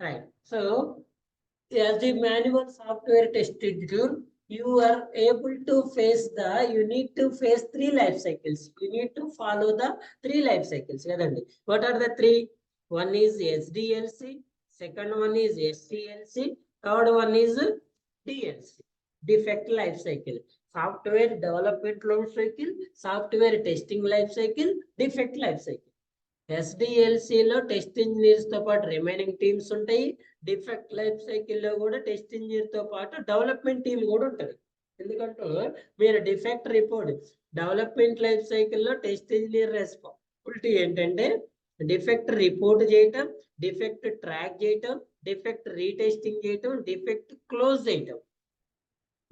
Right. So as the manual software tested, you are able to face you need to face 3 life cycles. You need to follow the 3 life cycles. What are the 3? One is SDLC, second one is STLC, third one is DLC, defect life cycle. Software development life cycle, software testing life cycle, defect life cycle. SDLCలో test engineers తో పాటు remaining teams ఉంటాయి. Defect life సైకిల్లో కూడా test engineer తో పాటు development team కూడా ఉంటుంది. ఎందుకంటే మీరు డిఫెక్ట్ రిపోర్ట్ డెవలప్మెంట్ లైఫ్ సైకిల్లో టెస్ట్ ఇంజనీర్ రెస్పాన్సిబిలిటీ ఏంటంటే డిఫెక్ట్ రిపోర్ట్ చేయటం, డిఫెక్ట్ ట్రాక్ చేయటం, డిఫెక్ట్ రీటెస్టింగ్ చేయటం, డిఫెక్ట్ క్లోజ్ చేయటం.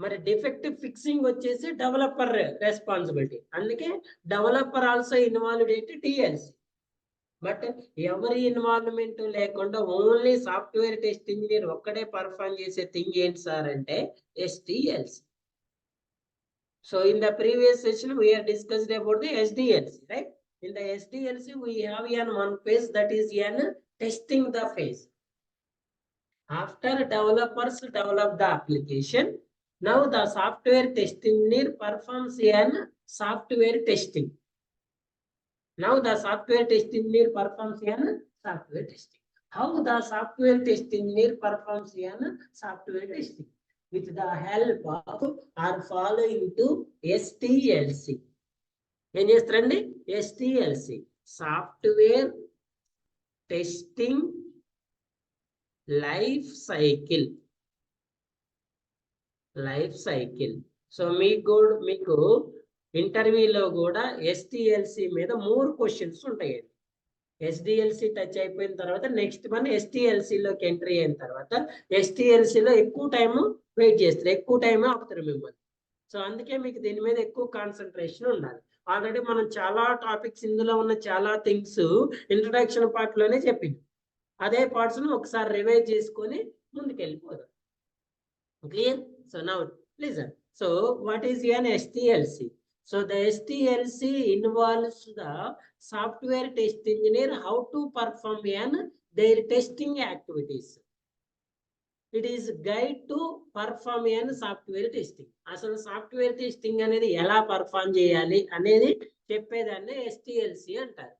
మరి డిఫెక్ట్ ఫిక్సింగ్ వచ్చేసి డెవలపర్ రెస్పాన్సిబిలిటీ. అందుకే డెవలపర్ ఆల్సో ఇన్వాల్వ్డ్ ఏంటి టిఎల్సి. బట్ ఎవరి ఇన్వాల్వ్మెంట్ లేకుండా ఓన్లీ సాఫ్ట్వేర్ టెస్ట్ ఇంజనీర్ ఒక్కడే పర్ఫార్మ్ చేసే థింగ్ ఏంటి సార్ అంటే STLC. So in the previous session we are discussed about the SDLC, right? In the SDLC we have one phase, that is testing the phase. After developers develop the application, now the software test engineer performs software testing. Now the software test engineer performs software testing. How the software test engineer performs software testing? With the help of or following to STLC. ఏం చేస్తారండి? STLC, software testing life cycle. So మీకు ఇంటర్వ్యూలో కూడా STLC మీద 3 questions ఉంటాయండి. SDLC touch అయిపోయిన తర్వాత next మన STLCలోకి ఎంట్రీ అయిన తర్వాత STLCలో ఎక్కువ టైం వెయిట్ చేస్తారు, ఎక్కువ టైం ఆపుతారు మిమ్మల్ని. సో అందుకే మీకు దీని మీద ఎక్కువ కాన్సన్ట్రేషన్ ఉండాలి. ఆల్రెడీ మనం చాలా టాపిక్స్, ఇందులో ఉన్న చాలా థింగ్స్ ఇంట్రడక్షన్ పార్ట్లోనే చెప్పింది. అదే పార్ట్స్ను ఒకసారి రివైజ్ చేసుకొని ముందుకు వెళ్ళిపోదాం. Clear? So now listen. So what is STLC? So the STLC involves the software test engineer how to perform their testing activities. It is guide to perform software testing. అసలు software testing అనేది ఎలా perform చేయాలి అనేది చెప్పేదాన్ని STLC అంటారు.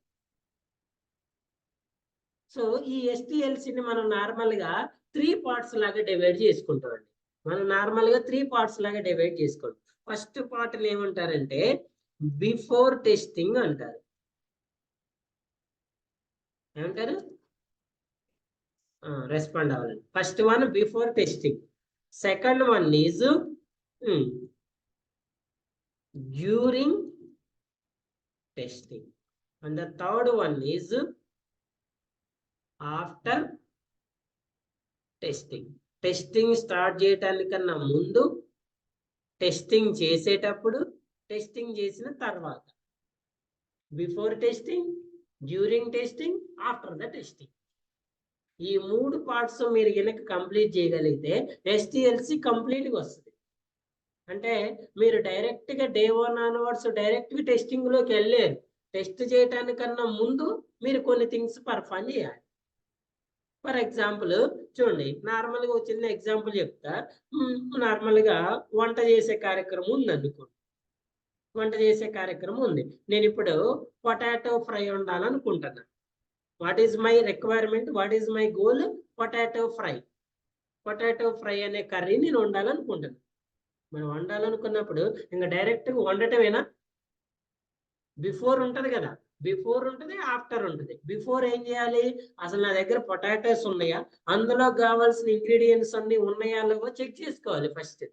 So ఈ STLCని మనం నార్మల్గా 3 పార్ట్స్ లాగా డివైడ్ చేసుకుంటామండి. ఫస్ట్ పార్ట్ ఏమంటారంటే బిఫోర్ టెస్టింగ్ అంటారు. ఏమంటారు? రెస్పాండ్ అవ్వాలండి. First one before testing, second one is during testing, and the third one is after testing. Testing start చేయడానికన్నా ముందు, టెస్టింగ్ చేసేటప్పుడు, టెస్టింగ్ చేసిన తర్వాత. Before testing, during testing, after the testing. ఈ 3 పార్ట్స్ మీరు కనుక కంప్లీట్ చేయగలిగితే STLC కంప్లీట్గా వస్తుంది. అంటే మీరు డైరెక్ట్గా డే 1 ఆన్వర్డ్స్ డైరెక్ట్గా టెస్టింగ్లోకి వెళ్ళలేరు. టెస్ట్ చేయడానికన్నా ముందు మీరు కొన్ని థింగ్స్ పర్ఫామ్ చేయాలి. ఫర్ ఎగ్జాంపుల్ చూడండి, నార్మల్గా వచ్చిన ఎగ్జాంపుల్ చెప్తా. నార్మల్గా వంట చేసే కార్యక్రమం ఉంది అనుకోండి. నేను ఇప్పుడు పొటాటో ఫ్రై వండాలనుకుంటున్నాను. What is my requirement, what is my goal? Potato fry అనే కర్రీ నేను వండాలనుకుంటున్నాను. మనం వండాలనుకున్నప్పుడు ఇంకా డైరెక్ట్గా వండటమేనా? బిఫోర్ ఉంటుంది కదా, బిఫోర్ ఉంటుంది, ఆఫ్టర్ ఉంటుంది. బిఫోర్ ఏం చేయాలి? అసలు నా దగ్గర పొటాటోస్ ఉన్నాయా, అందులో కావాల్సిన ఇంగ్రీడియంట్స్ అన్ని ఉన్నాయా లేవో చెక్ చేసుకోవాలి. ఫస్ట్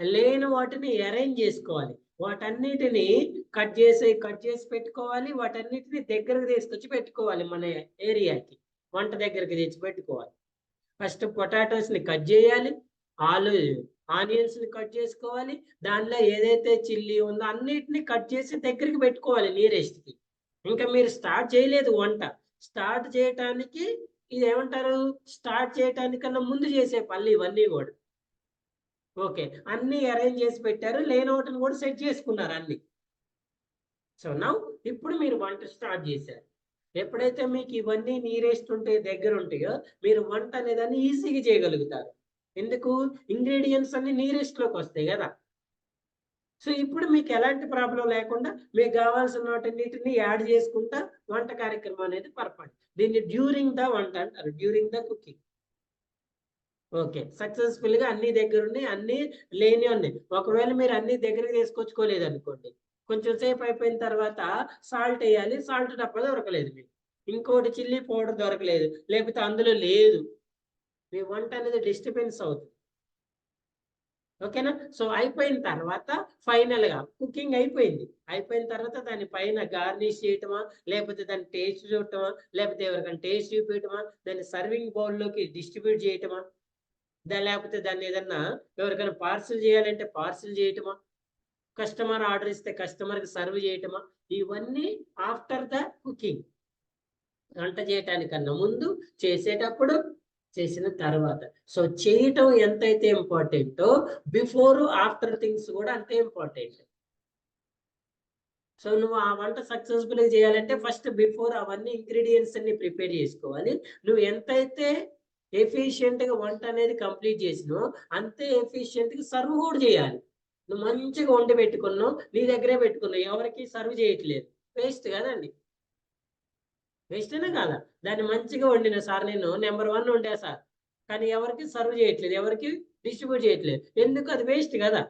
లేని వాటిని అరేంజ్ చేసుకోవాలి. వాటన్నిటిని కట్ చేసి పెట్టుకోవాలి. వాటన్నిటిని దగ్గరకు తీసుకొచ్చి పెట్టుకోవాలి. మన ఏరియాకి వంట దగ్గరికి తెచ్చి పెట్టుకోవాలి. ఫస్ట్ పొటాటోస్ని కట్ చేయాలి, ఆనియన్స్ ని కట్ చేసుకోవాలి. దానిలో ఏదైతే చిల్లీ ఉందో అన్నిటిని కట్ చేసి దగ్గరికి పెట్టుకోవాలి నియరెస్ట్ కి. ఇంకా మీరు స్టార్ట్ చేయలేదు వంట. స్టార్ట్ చేయటానికి ఇది ఏమంటారు? స్టార్ట్ చేయటానికన్నా ముందు చేసే పనులు ఇవన్నీ కూడా. ఓకే, అన్ని అరేంజ్ చేసి పెట్టారు, లేని వాటిని కూడా సెట్ చేసుకున్నారు అన్ని. సో నౌ ఇప్పుడు మీరు వంట స్టార్ట్ చేశారు. ఎప్పుడైతే మీకు ఇవన్నీ నీరెస్ట్ ఉంటాయి, దగ్గర ఉంటాయో, మీరు వంట అనేదాన్ని ఈజీగా చేయగలుగుతారు. ఎందుకు? ఇంగ్రీడియంట్స్ అన్ని నీరెస్ట్ లోకి వస్తాయి కదా. సో ఇప్పుడు మీకు ఎలాంటి ప్రాబ్లం లేకుండా మీకు కావాల్సిన వాటిన్నిటిని యాడ్ చేసుకుంటా వంట కార్యక్రమం అనేది పర్ఫెక్ట్. దీన్ని డ్యూరింగ్ ద వంట అంటారు, during the cooking. Okay, successful గా అన్ని దగ్గర ఉన్నాయి, అన్ని లేని ఉన్నాయి. ఒకవేళ మీరు అన్ని దగ్గరికి తీసుకొచ్చుకోలేదు అనుకోండి, కొంచెం సేపు అయిపోయిన తర్వాత సాల్ట్ వేయాలి, సాల్ట్ డబ్బా దొరకలేదు మీకు, ఇంకోటి చిల్లీ పౌడర్ దొరకలేదు, లేకపోతే అందులో లేదు, మీ వంట అనేది డిస్టర్బెన్స్ అవుతుంది. ఓకేనా? సో అయిపోయిన తర్వాత ఫైనల్ గా కుకింగ్ అయిపోయింది, అయిపోయిన తర్వాత దాని పైన గార్నిష్ చేయటమా, లేకపోతే దాన్ని టేస్ట్ చూడటమా, లేకపోతే ఎవరికైనా టేస్ట్ చూపించటమా, దాన్ని సర్వింగ్ బౌల్లోకి డిస్ట్రిబ్యూట్ చేయటమా, లేకపోతే దాన్ని ఏదన్నా ఎవరికైనా పార్సిల్ చేయాలంటే పార్సిల్ చేయటమా, కస్టమర్ ఆర్డర్ ఇస్తే కస్టమర్కి సర్వ్ చేయటమా, ఇవన్నీ ఆఫ్టర్ ద కుకింగ్. వంట చేయటానికన్నా ముందు, చేసేటప్పుడు, చేసిన తర్వాత. సో చేయటం ఎంతైతే ఇంపార్టెంటో బిఫోర్ ఆఫ్టర్ థింగ్స్ కూడా అంతే ఇంపార్టెంట్. సో నువ్వు ఆ వంట సక్సెస్ఫుల్గా చేయాలంటే ఫస్ట్ బిఫోర్ అవన్నీ ఇంగ్రీడియంట్స్ అన్ని ప్రిపేర్ చేసుకోవాలి. నువ్వు ఎంతైతే ఎఫిషియెంట్గా వంట అనేది కంప్లీట్ చేసినో అంతే ఎఫిషియెంట్గా సర్వ్ కూడా చేయాలి. నువ్వు మంచిగా వండి పెట్టుకున్నావు, నీ దగ్గరే పెట్టుకున్నావు, ఎవరికి సర్వ్ చేయట్లేదు, వేస్ట్ కదండి. వేస్టేనా కాదా? దాన్ని మంచిగా వండిన సార్, నేను నెంబర్ 1 వండా సార్, కానీ ఎవరికి సర్వ్ చేయట్లేదు, ఎవరికి డిస్ట్రిబ్యూట్ చేయట్లేదు, ఎందుకు? అది వేస్ట్ కదా.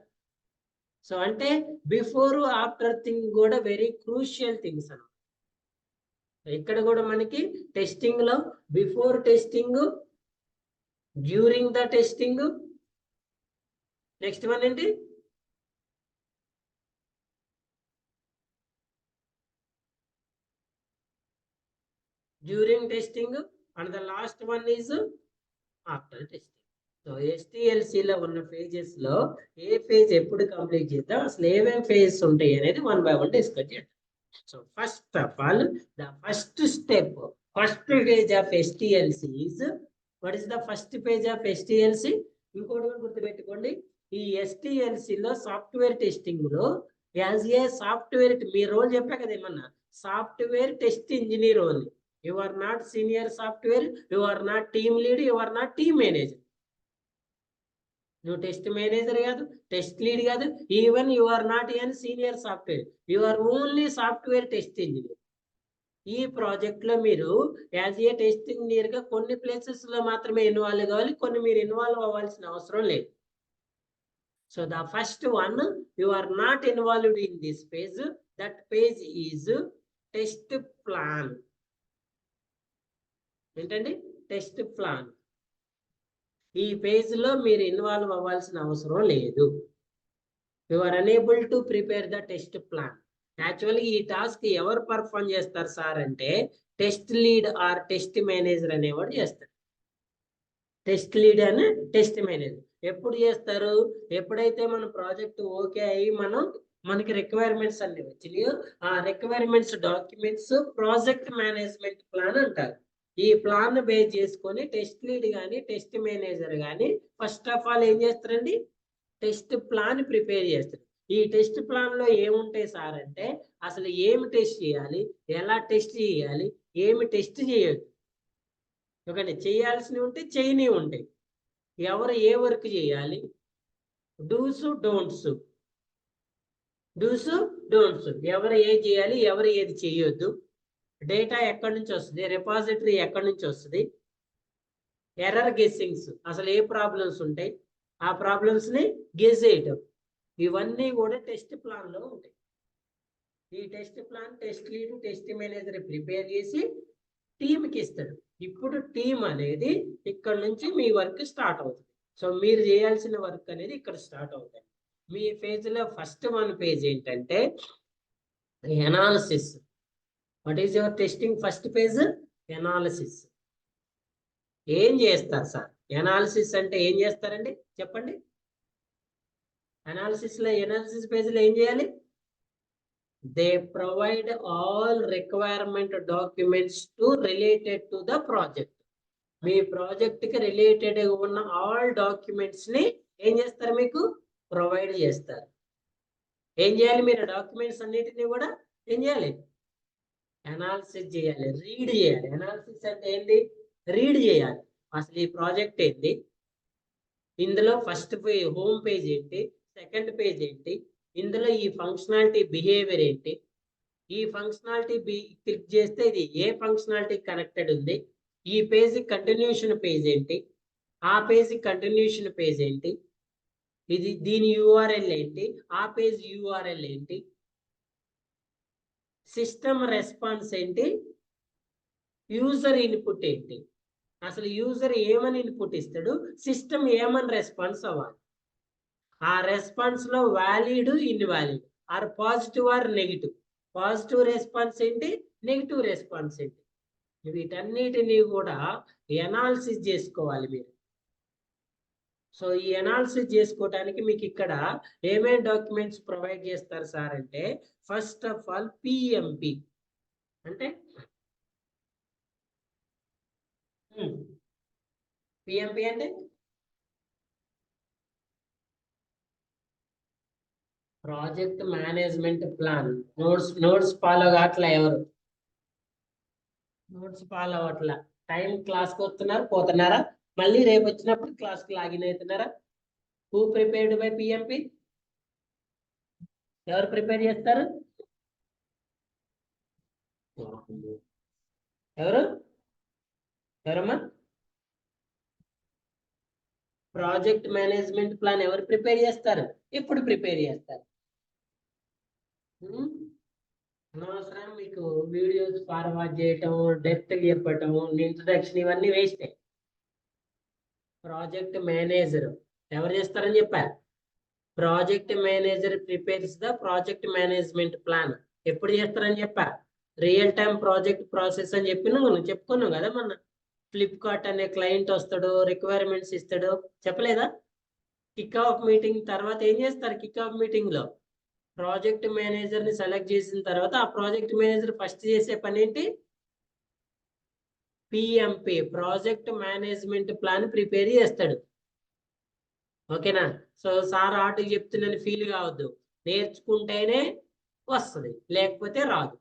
సో అంటే బిఫోర్ ఆఫ్టర్ థింగ్ కూడా వెరీ క్రూషియల్ థింగ్స్ అన్నమాట. ఇక్కడ కూడా మనకి టెస్టింగ్ లో before testing, during the testing, next one ఏంటి? During testing, and the last one is after testing. So STLCలో ఉన్న ఫేజెస్ లో ఏ ఫేజ్ ఎప్పుడు కంప్లీట్ చేద్దాం, అసలు ఏమేమి ఫేజెస్ ఉంటాయి అనేది 1 by 1 డిస్కస్ చేద్దాం. So first of all, the first step, first phase of STLC is, what is the first phase of STLC? ఇంకోటి కూడా గుర్తుపెట్టుకోండి, ఈ STLC లో సాఫ్ట్వేర్ టెస్టింగ్ లో యాజ్ ఏ సాఫ్ట్వేర్, మీ రోల్ చెప్పా కదా ఏమన్నా, software test engineer only. You are not senior software, you are not team lead, you are not team manager. నువ్వు టెస్ట్ మేనేజర్ కాదు, టెస్ట్ లీడ్ కాదు, even you are not an senior software, you are only software test engineer. ఈ project లో మీరు as a test engineer గా కొన్ని places లో మాత్రమే ఇన్వాల్వ్ కావాలి, కొన్ని మీరు ఇన్వాల్వ్ అవ్వాల్సిన అవసరం లేదు. So the first one, you are not involved in this phase, that phase is test plan. ఏంటండి? Test plan. ఈ పేజ్ లో మీరు ఇన్వాల్వ్ అవ్వాల్సిన అవసరం లేదు. You are unable to prepare the test plan. Actually ఈ టాస్క్ ఎవరు పర్ఫామ్ చేస్తారు సార్ అంటే, test lead or test manager అనేవాడు చేస్తారు. టెస్ట్ లీడ్ అని టెస్ట్ మేనేజర్ ఎప్పుడు చేస్తారు? ఎప్పుడైతే మన ప్రాజెక్ట్ ఓకే అయ్యి మనకి రిక్వైర్మెంట్స్ అన్ని వచ్చినాయో, ఆ requirements documents project management plan అంటారు. ఈ ప్లాన్ బేస్ చేసుకొని టెస్ట్ లీడ్ కానీ టెస్ట్ మేనేజర్ కానీ ఫస్ట్ ఆఫ్ ఆల్ ఏం చేస్తారండి? టెస్ట్ ప్లాన్ ప్రిపేర్ చేస్తారు. ఈ టెస్ట్ ప్లాన్ లో ఏముంటాయి సార్ అంటే, అసలు ఏమి టెస్ట్ చేయాలి, ఎలా టెస్ట్ చేయాలి, ఏమి టెస్ట్ చేయొద్దు. ఓకే, చేయాల్సినవి ఉంటే చేయని ఉంటాయి, ఎవరు ఏ వర్క్ చేయాలి, డూస్ డోంట్స్, ఎవరు ఏది చేయాలి, ఎవరు ఏది చేయొద్దు, డేటా ఎక్కడి నుంచి వస్తుంది, రిపాజిటరీ ఎక్కడి నుంచి వస్తుంది, ఎర్రర్ గెస్సింగ్స్, అసలు ఏ ప్రాబ్లమ్స్ ఉంటాయి, ఆ ప్రాబ్లమ్స్ ని గెస్ చేయటం, ఇవన్నీ కూడా టెస్ట్ ప్లాన్ లో ఉంటాయి. ఈ test plan test lead test manager prepare చేసి టీంకి ఇస్తాడు. ఇప్పుడు టీం అనేది ఇక్కడ నుంచి మీ వర్క్ స్టార్ట్ అవుతుంది. సో మీరు చేయాల్సిన వర్క్ అనేది ఇక్కడ స్టార్ట్ అవుతుంది. మీ ఫేజ్ లో ఫస్ట్ వన్ పేజ్ ఏంటంటే analysis. What is your testing first page? Analysis. ఏం చేస్తారు సార్? ఎనాలిసిస్ అంటే ఏం చేస్తారండి చెప్పండి? ఎనాలిసిస్ పేజ్ లో ఏం చేయాలి? They provide all requirement documents to related to the project. Me project కి రిలేటెడ్ ఉన్న ఆల్ డాక్యుమెంట్స్ ని ఏం చేస్తారు? మీకు ప్రొవైడ్ చేస్తారు. ఏం చేయాలి? మీరు డాక్యుమెంట్స్ అన్నిటిని కూడా ఏం చేయాలి? అనాలిసిస్ చేయాలి, రీడ్ చేయాలి. అనాలిసిస్ అంటే ఏంటి? రీడ్ చేయాలి. అసలు ఈ ప్రాజెక్ట్ ఏంటి, ఇందులో ఫస్ట్ హోమ్ పేజ్ ఏంటి, సెకండ్ పేజ్ ఏంటి, ఇందులో ఈ ఫంక్షనాలిటీ బిహేవియర్ ఏంటి, ఈ ఫంక్షనాలిటీ క్లిక్ చేస్తే ఇది ఏ ఫంక్షనాలిటీ కనెక్టెడ్ ఉంది, ఈ పేజ్ కంటిన్యూషన్ పేజ్ ఏంటి, ఆ పేజ్ కంటిన్యూషన్ పేజ్ ఏంటి, ఇది దీని యూఆర్ఎల్ ఏంటి, ఆ పేజ్ యూఆర్ఎల్ ఏంటి, సిస్టమ్ రెస్పాన్స్ ఏంటి, యూజర్ ఇన్పుట్ ఏంటి, అసలు యూజర్ ఏమని ఇన్పుట్ ఇస్తాడు, సిస్టమ్ ఏమని రెస్పాన్స్ అవ్వాలి, ఆ రెస్పాన్స్ లో valid invalid, or positive or negative, positive response ఏంటి, నెగిటివ్ రెస్పాన్స్ ఏంటి, వీటన్నిటిని కూడా ఎనాలిసిస్ చేసుకోవాలి మీరు. సో ఈ ఎనాలిసిస్ చేసుకోవడానికి మీకు ఇక్కడ ఏమేమి డాక్యుమెంట్స్ ప్రొవైడ్ చేస్తారు సార్ అంటే, ఫస్ట్ ఆఫ్ ఆల్ పిఎంపి అంటే పిఎంపి అంటే project management plan. Notes follow కావట్లే ఎవరు, నోట్స్ ఫాలో అవ్వట్లా. టైం క్లాస్కి వస్తున్నారు, పోతున్నారా, మళ్ళీ రేపు వచ్చినప్పుడు క్లాస్కి లాగిన్ అవుతున్నారా? Who prepared by PMP? ఎవరు ప్రిపేర్ చేస్తారు? ఎవరు ఎవరమ్మా? ప్రాజెక్ట్ మేనేజ్మెంట్ ప్లాన్ ఎవరు ప్రిపేర్ చేస్తారు? ఇప్పుడు ప్రిపేర్ చేస్తారు. అనవసరం మీకు వీడియోస్ ఫార్వర్డ్ చేయటం, డెప్త్ చెప్పటం, ఇంట్రడక్షన్ ఇవన్నీ వేస్ట్. ప్రాజెక్ట్ మేనేజర్ ఎవరు చేస్తారని చెప్పారు? Project manager prepares the project management plan. ఎప్పుడు చేస్తారని చెప్పా? రియల్ టైం ప్రాజెక్ట్ ప్రాసెస్ అని చెప్పుకున్నాం కదా మన. ఫ్లిప్కార్ట్ అనే క్లయింట్ వస్తాడు, రిక్వైర్మెంట్స్ ఇస్తాడు, చెప్పలేదా? కిక్ ఆఫ్ మీటింగ్ తర్వాత ఏం చేస్తారు? కిక్ ఆఫ్ మీటింగ్ లో ప్రాజెక్ట్ మేనేజర్ ని సెలెక్ట్ చేసిన తర్వాత ఆ ప్రాజెక్ట్ మేనేజర్ ఫస్ట్ చేసే పని ఏంటి? PMP, project management plan prepare చేస్తాడు. ఓకేనా? సో సార్ ఆటకి చెప్తున్నాను ఫీల్ కావద్దు, నేర్చుకుంటేనే వస్తుంది, లేకపోతే రాదు.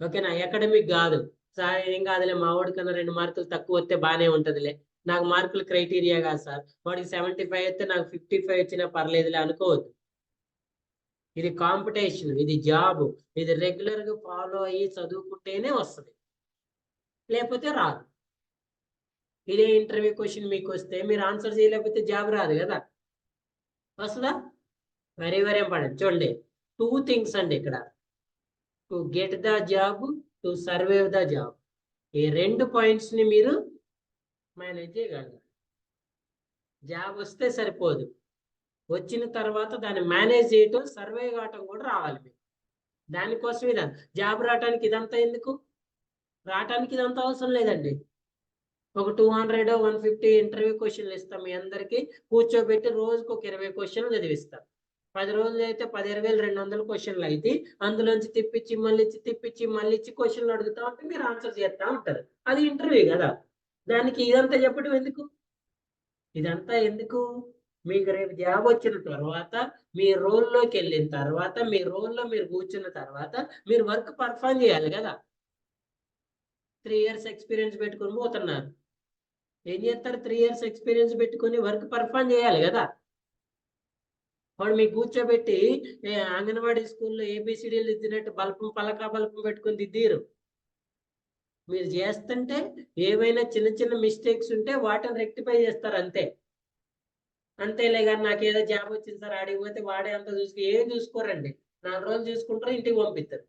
ఓకేనా? అకాడమిక్ కాదు సార్, ఏం కాదులే మా వాడి కన్నా 2 మార్కులు తక్కువ వస్తే బాగానే ఉంటదిలే, నాకు మార్కులు క్రైటీరియా కాదు సార్, వాడికి 75 వస్తే నాకు 55 వచ్చినా పర్లేదులే అనుకోవద్దు. ఇది కాంపిటీషన్, ఇది జాబ్, ఇది రెగ్యులర్ గా ఫాలో అయ్యి చదువుకుంటేనే వస్తుంది, లేకపోతే రాదు. ఇదే ఇంటర్వ్యూ క్వశ్చన్ మీకు వస్తే మీరు ఆన్సర్ చేయలేకపోతే జాబ్ రాదు కదా, వస్తుందా? Very very important. చూడండి, 2 థింగ్స్ అండి ఇక్కడ, to get the job, to survive the job. ఈ 2 పాయింట్స్ ని మీరు మేనేజ్ చేయగలరు. జాబ్ వస్తే సరిపోదు, వచ్చిన తర్వాత దాన్ని మేనేజ్ చేయటం, సర్వైవ్ కావటం కూడా రావాలి మీకు. దానికోసం ఇదంతా, జాబ్ రావడానికి ఇదంతా ఎందుకు? రావటానికి ఇదంతా అవసరం లేదండి. ఒక 200 150 ఇంటర్వ్యూ క్వశ్చన్లు ఇస్తాం మీ అందరికి, కూర్చోబెట్టి రోజుకు ఒక 20 క్వశ్చన్లు చదివిస్తాం. 10 రోజులు అయితే 12,200 క్వశ్చన్లు అయితే అందులోంచి తిప్పించి మళ్ళీ ఇచ్చి క్వశ్చన్లు అడుగుతా ఉంటే మీరు ఆన్సర్ చేస్తా ఉంటారు. అది ఇంటర్వ్యూ కదా. దానికి ఇదంతా చెప్పడం ఎందుకు? ఇదంతా ఎందుకు? మీకు రేపు జాబ్ వచ్చిన తర్వాత, మీ రోల్లోకి వెళ్ళిన తర్వాత, మీ రోల్లో మీరు కూర్చున్న తర్వాత మీరు వర్క్ పర్ఫామ్ చేయాలి కదా. 3 years ఎక్స్పీరియన్స్ పెట్టుకొని పోతున్నారు, ఏం చేస్తారు? 3 years ఎక్స్పీరియన్స్ పెట్టుకొని వర్క్ పర్ఫామ్ చేయాలి కదా. వాడు మీకు కూర్చోబెట్టి అంగన్వాడీ స్కూల్లో ఏబిసిడీలు దిద్దినట్టు పలక బల్పం పెట్టుకుని దిద్దీరు. మీరు చేస్తుంటే ఏవైనా చిన్న చిన్న మిస్టేక్స్ ఉంటే వాటిని రెక్టిఫై చేస్తారు అంతే. అంతేలే కానీ నాకేదో జాబ్ వచ్చింది సార్ ఆడికి పోతే వాడే అంత ఏం చూసుకోరండి. 4 రోజులు చూసుకుంటారు, ఇంటికి పంపిస్తారు.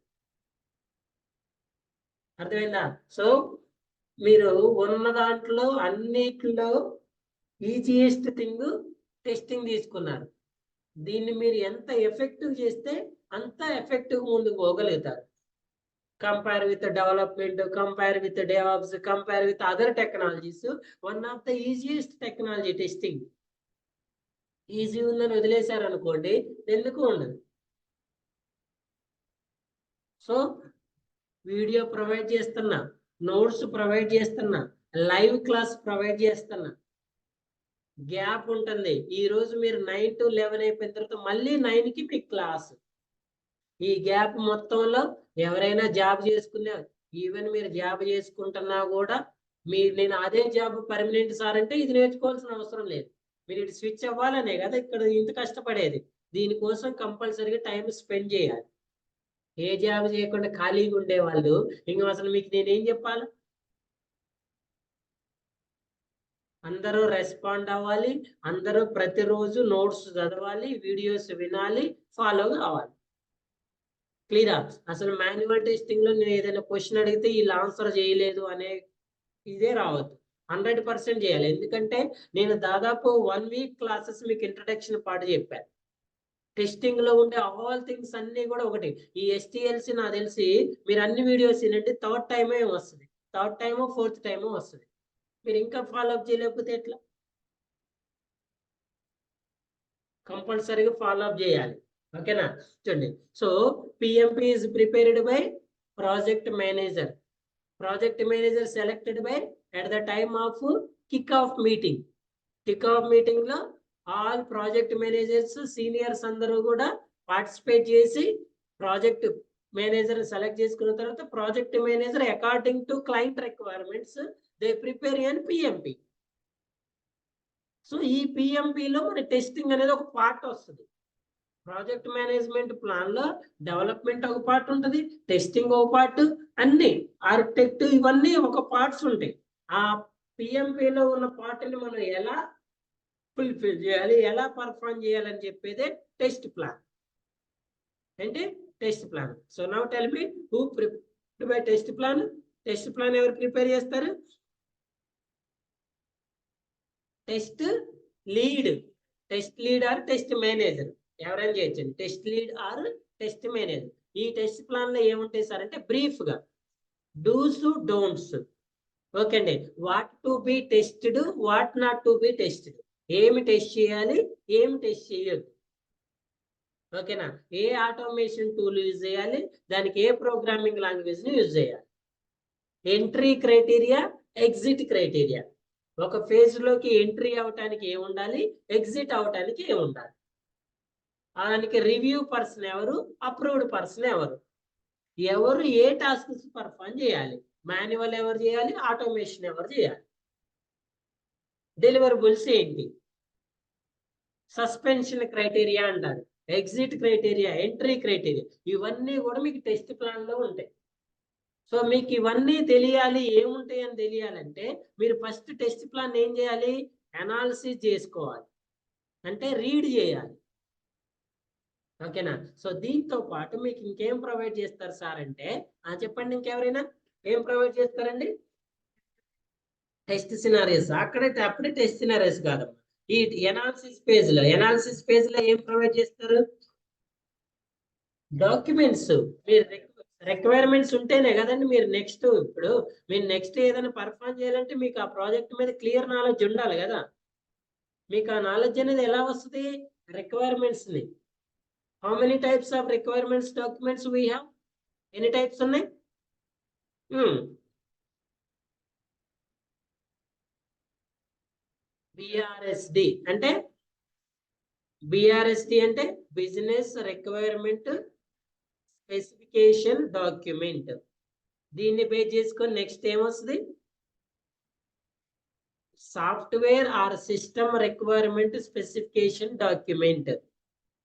అర్థమైందా? సో మీరు ఉన్న దాంట్లో అన్నిట్లో ఈజియెస్ట్ థింగ్ టెస్టింగ్ తీసుకున్నారు. దీన్ని మీరు ఎంత ఎఫెక్టివ్ చేస్తే అంత ఎఫెక్టివ్ ముందుకు పోగలుగుతారు. Compare with development, compare with DevOps, compare with other technologies, one of the easiest technology testing. Easy ఉందని వదిలేశారు అనుకోండి, ఎందుకు ఉండదు. సో వీడియో ప్రొవైడ్ చేస్తున్నా, నోట్స్ ప్రొవైడ్ చేస్తున్నా, లైవ్ క్లాస్ ప్రొవైడ్ చేస్తున్నా. గ్యాప్ ఉంటుంది. ఈ రోజు మీరు 9 to 11 అయిపోయిన తర్వాత మళ్ళీ 9కి మీకు క్లాస్. ఈ గ్యాప్ మొత్తంలో ఎవరైనా జాబ్ చేసుకునే, ఈవెన్ మీరు జాబ్ చేసుకుంటున్నా కూడా నేను అదే జాబ్ పర్మనెంట్ సార్ అంటే ఇది నేర్చుకోవాల్సిన అవసరం లేదు. మీరు ఇటు స్విచ్ అవ్వాలనే కదా ఇక్కడ ఇంత కష్టపడేది. దీనికోసం కంపల్సరీగా టైం స్పెండ్ చేయాలి. ఏ జాబ్ చేయకుండా ఖాళీగా ఉండేవాళ్ళు ఇంకా అసలు మీకు నేనేం చెప్పాలి? అందరూ రెస్పాండ్ అవ్వాలి, అందరూ ప్రతిరోజు నోట్స్ చదవాలి, వీడియోస్ వినాలి, ఫాలో కావాలి. క్లియరా? అసలు మాన్యువల్ టెస్టింగ్ లో నేను ఏదైనా క్వశ్చన్ అడిగితే వీళ్ళు ఆన్సర్ చేయలేదు అనే ఇదే రావద్దు. 100% చేయాలి. ఎందుకంటే నేను దాదాపు 1 వీక్ క్లాసెస్ మీకు ఇంట్రడక్షన్ పార్ట్ చెప్పాను. టెస్టింగ్ లో ఉండే ఆల్ థింగ్స్ అన్ని కూడా ఒకటి. ఈ STLC నాకు తెలిసి మీరు అన్ని వీడియోస్ వినండి, థర్డ్ టైమే వస్తుంది, థర్డ్ టైమో ఫోర్త్ టైమో వస్తుంది. మీరు ఇంకా ఫాలోఅప్ చేయలేకపోతే ఎట్లా? కంపల్సరీగా ఫాలోఅప్ చేయాలి. ఓకేనా? చూడండి. So PMP is prepared by project manager. Project manager selected by at the time of kick-off meeting. Kick-off meeting లో ఆల్ ప్రాజెక్ట్ మేనేజర్స్ సీనియర్స్ అందరూ కూడా పార్టిసిపేట్ చేసి ప్రాజెక్ట్ మేనేజర్ సెలెక్ట్ చేసుకున్న తర్వాత project manager according to client requirements they prepare an PMP. So ఈ PMPలో మన testing అనేది ఒక పార్ట్ వస్తుంది. ప్రాజెక్ట్ మేనేజ్మెంట్ ప్లాన్ లో డెవలప్మెంట్ ఒక పార్ట్ ఉంటుంది, టెస్టింగ్ ఒక పార్ట్, అన్ని ఆర్కిటెక్ట్ ఇవన్నీ ఒక పార్ట్స్ ఉంటాయి. ఆ PMPలో ఉన్న పార్ట్ని మనం ఎలా ఫుల్ఫిల్ చేయాలి, ఎలా పర్ఫార్మ్ చేయాలని చెప్పేదే టెస్ట్ ప్లాన్. అంటే test plan. So now tell me who prepare by test plan? Test plan ఎవరు ప్రిపేర్ చేస్తారు? Test lead. Test lead or test manager ఎవరైనా చేయొచ్చు. Test lead or test manager. ఈ టెస్ట్ ప్లాన్ లో ఏముంటాయి సార్ అంటే brief గా డూస్ డోంట్స్. ఓకే అండి. What to be tested, what not to be tested. ఏమి టెస్ట్ చేయాలి, ఏమి టెస్ట్ చేయొద్దు. ఓకేనా? ఏ ఆటోమేషన్ టూల్ యూజ్ చేయాలి, దానికి ఏ ప్రోగ్రామింగ్ లాంగ్వేజ్ ని యూజ్ చేయాలి. Entry criteria, exit criteria. ఒక ఫేజ్ లోకి ఎంట్రీ అవటానికి ఏమి ఉండాలి, ఎగ్జిట్ అవటానికి ఏమి ఉండాలి. దానికి రివ్యూ పర్సన్ ఎవరు, అప్రూవ్డ్ పర్సన్ ఎవరు, ఎవరు ఏ టాస్క్స్ పర్ఫామ్ చేయాలి, మాన్యువల్ ఎవరు చేయాలి, ఆటోమేషన్ ఎవరు చేయాలి, డెలివరబుల్స్ ఏంటి, సస్పెన్షన్ క్రైటీరియా అంటారు, ఎగ్జిట్ క్రైటీరియా, ఎంట్రీ క్రైటీరియా, ఇవన్నీ కూడా మీకు టెస్ట్ ప్లాన్ లో ఉంటాయి. సో మీకు ఇవన్నీ తెలియాలి, ఏముంటాయి అని తెలియాలంటే మీరు ఫస్ట్ టెస్ట్ ప్లాన్ ఏం చేయాలి, అనాలిసిస్ చేసుకోవాలి, అంటే రీడ్ చేయాలి. ఓకేనా? సో దీంతో పాటు మీకు ఇంకేం ప్రొవైడ్ చేస్తారు సార్ అంటే చెప్పండి, ఇంకెవరైనా ఏం ప్రొవైడ్ చేస్తారండి? Test scenarios. అప్పుడే టెస్ట్ సినారియోస్ కాదమ్మా, ఈ ఎనాలిసిస్ పేజ్ లో ఏం ప్రొవైడ్ చేస్తారు? డాక్యుమెంట్స్. మీరు రిక్వైర్మెంట్స్ ఉంటేనే కదండి మీరు ఇప్పుడు మీరు నెక్స్ట్ ఏదైనా పర్ఫామ్ చేయాలంటే మీకు ఆ ప్రాజెక్ట్ మీద క్లియర్ నాలెడ్జ్ ఉండాలి కదా. మీకు ఆ నాలెడ్జ్ అనేది ఎలా వస్తుంది? రిక్వైర్మెంట్స్ ని. How many types of requirements documents we have? ఎన్ని టైప్స్ ఉన్నాయి? BRSD అంటే బిజినెస్ రిక్వైర్మెంట్ స్పెసిఫికేషన్ డాక్యుమెంట్. దీన్ని బేస్ చేసుకొని నెక్స్ట్ ఏమొస్తుంది? Software or system requirement specification document.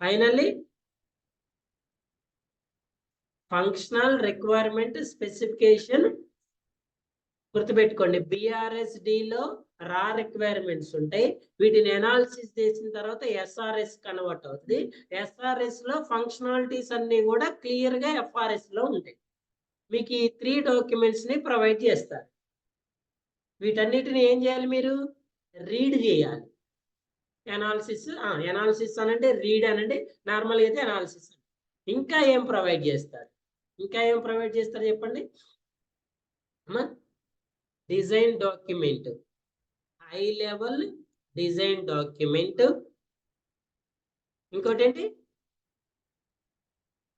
Finally functional requirement specification. గుర్తుపెట్టుకోండి, BRSDలో రా రిక్వైర్మెంట్స్ ఉంటాయి, వీటిని అనాలిసిస్ చేసిన తర్వాత SRS కన్వర్ట్ అవుతుంది. SRS లో ఫంక్షనాలిటీస్ అన్ని కూడా క్లియర్ గా FRS లో ఉంటాయి. మీకు ఈ 3 డాక్యుమెంట్స్ ని ప్రొవైడ్ చేస్తారు. వీటన్నిటిని ఏం చేయాలి? మీరు రీడ్ చేయాలి. అనాలిసిస్ అనంటే రీడ్ అనండి, నార్మల్ అయితే అనాలిసిస్. ఇంకా ఏం ప్రొవైడ్ చేస్తారు? చెప్పండి అమ్మా. Design document, high level design document. ఇంకోటి ఏంటి?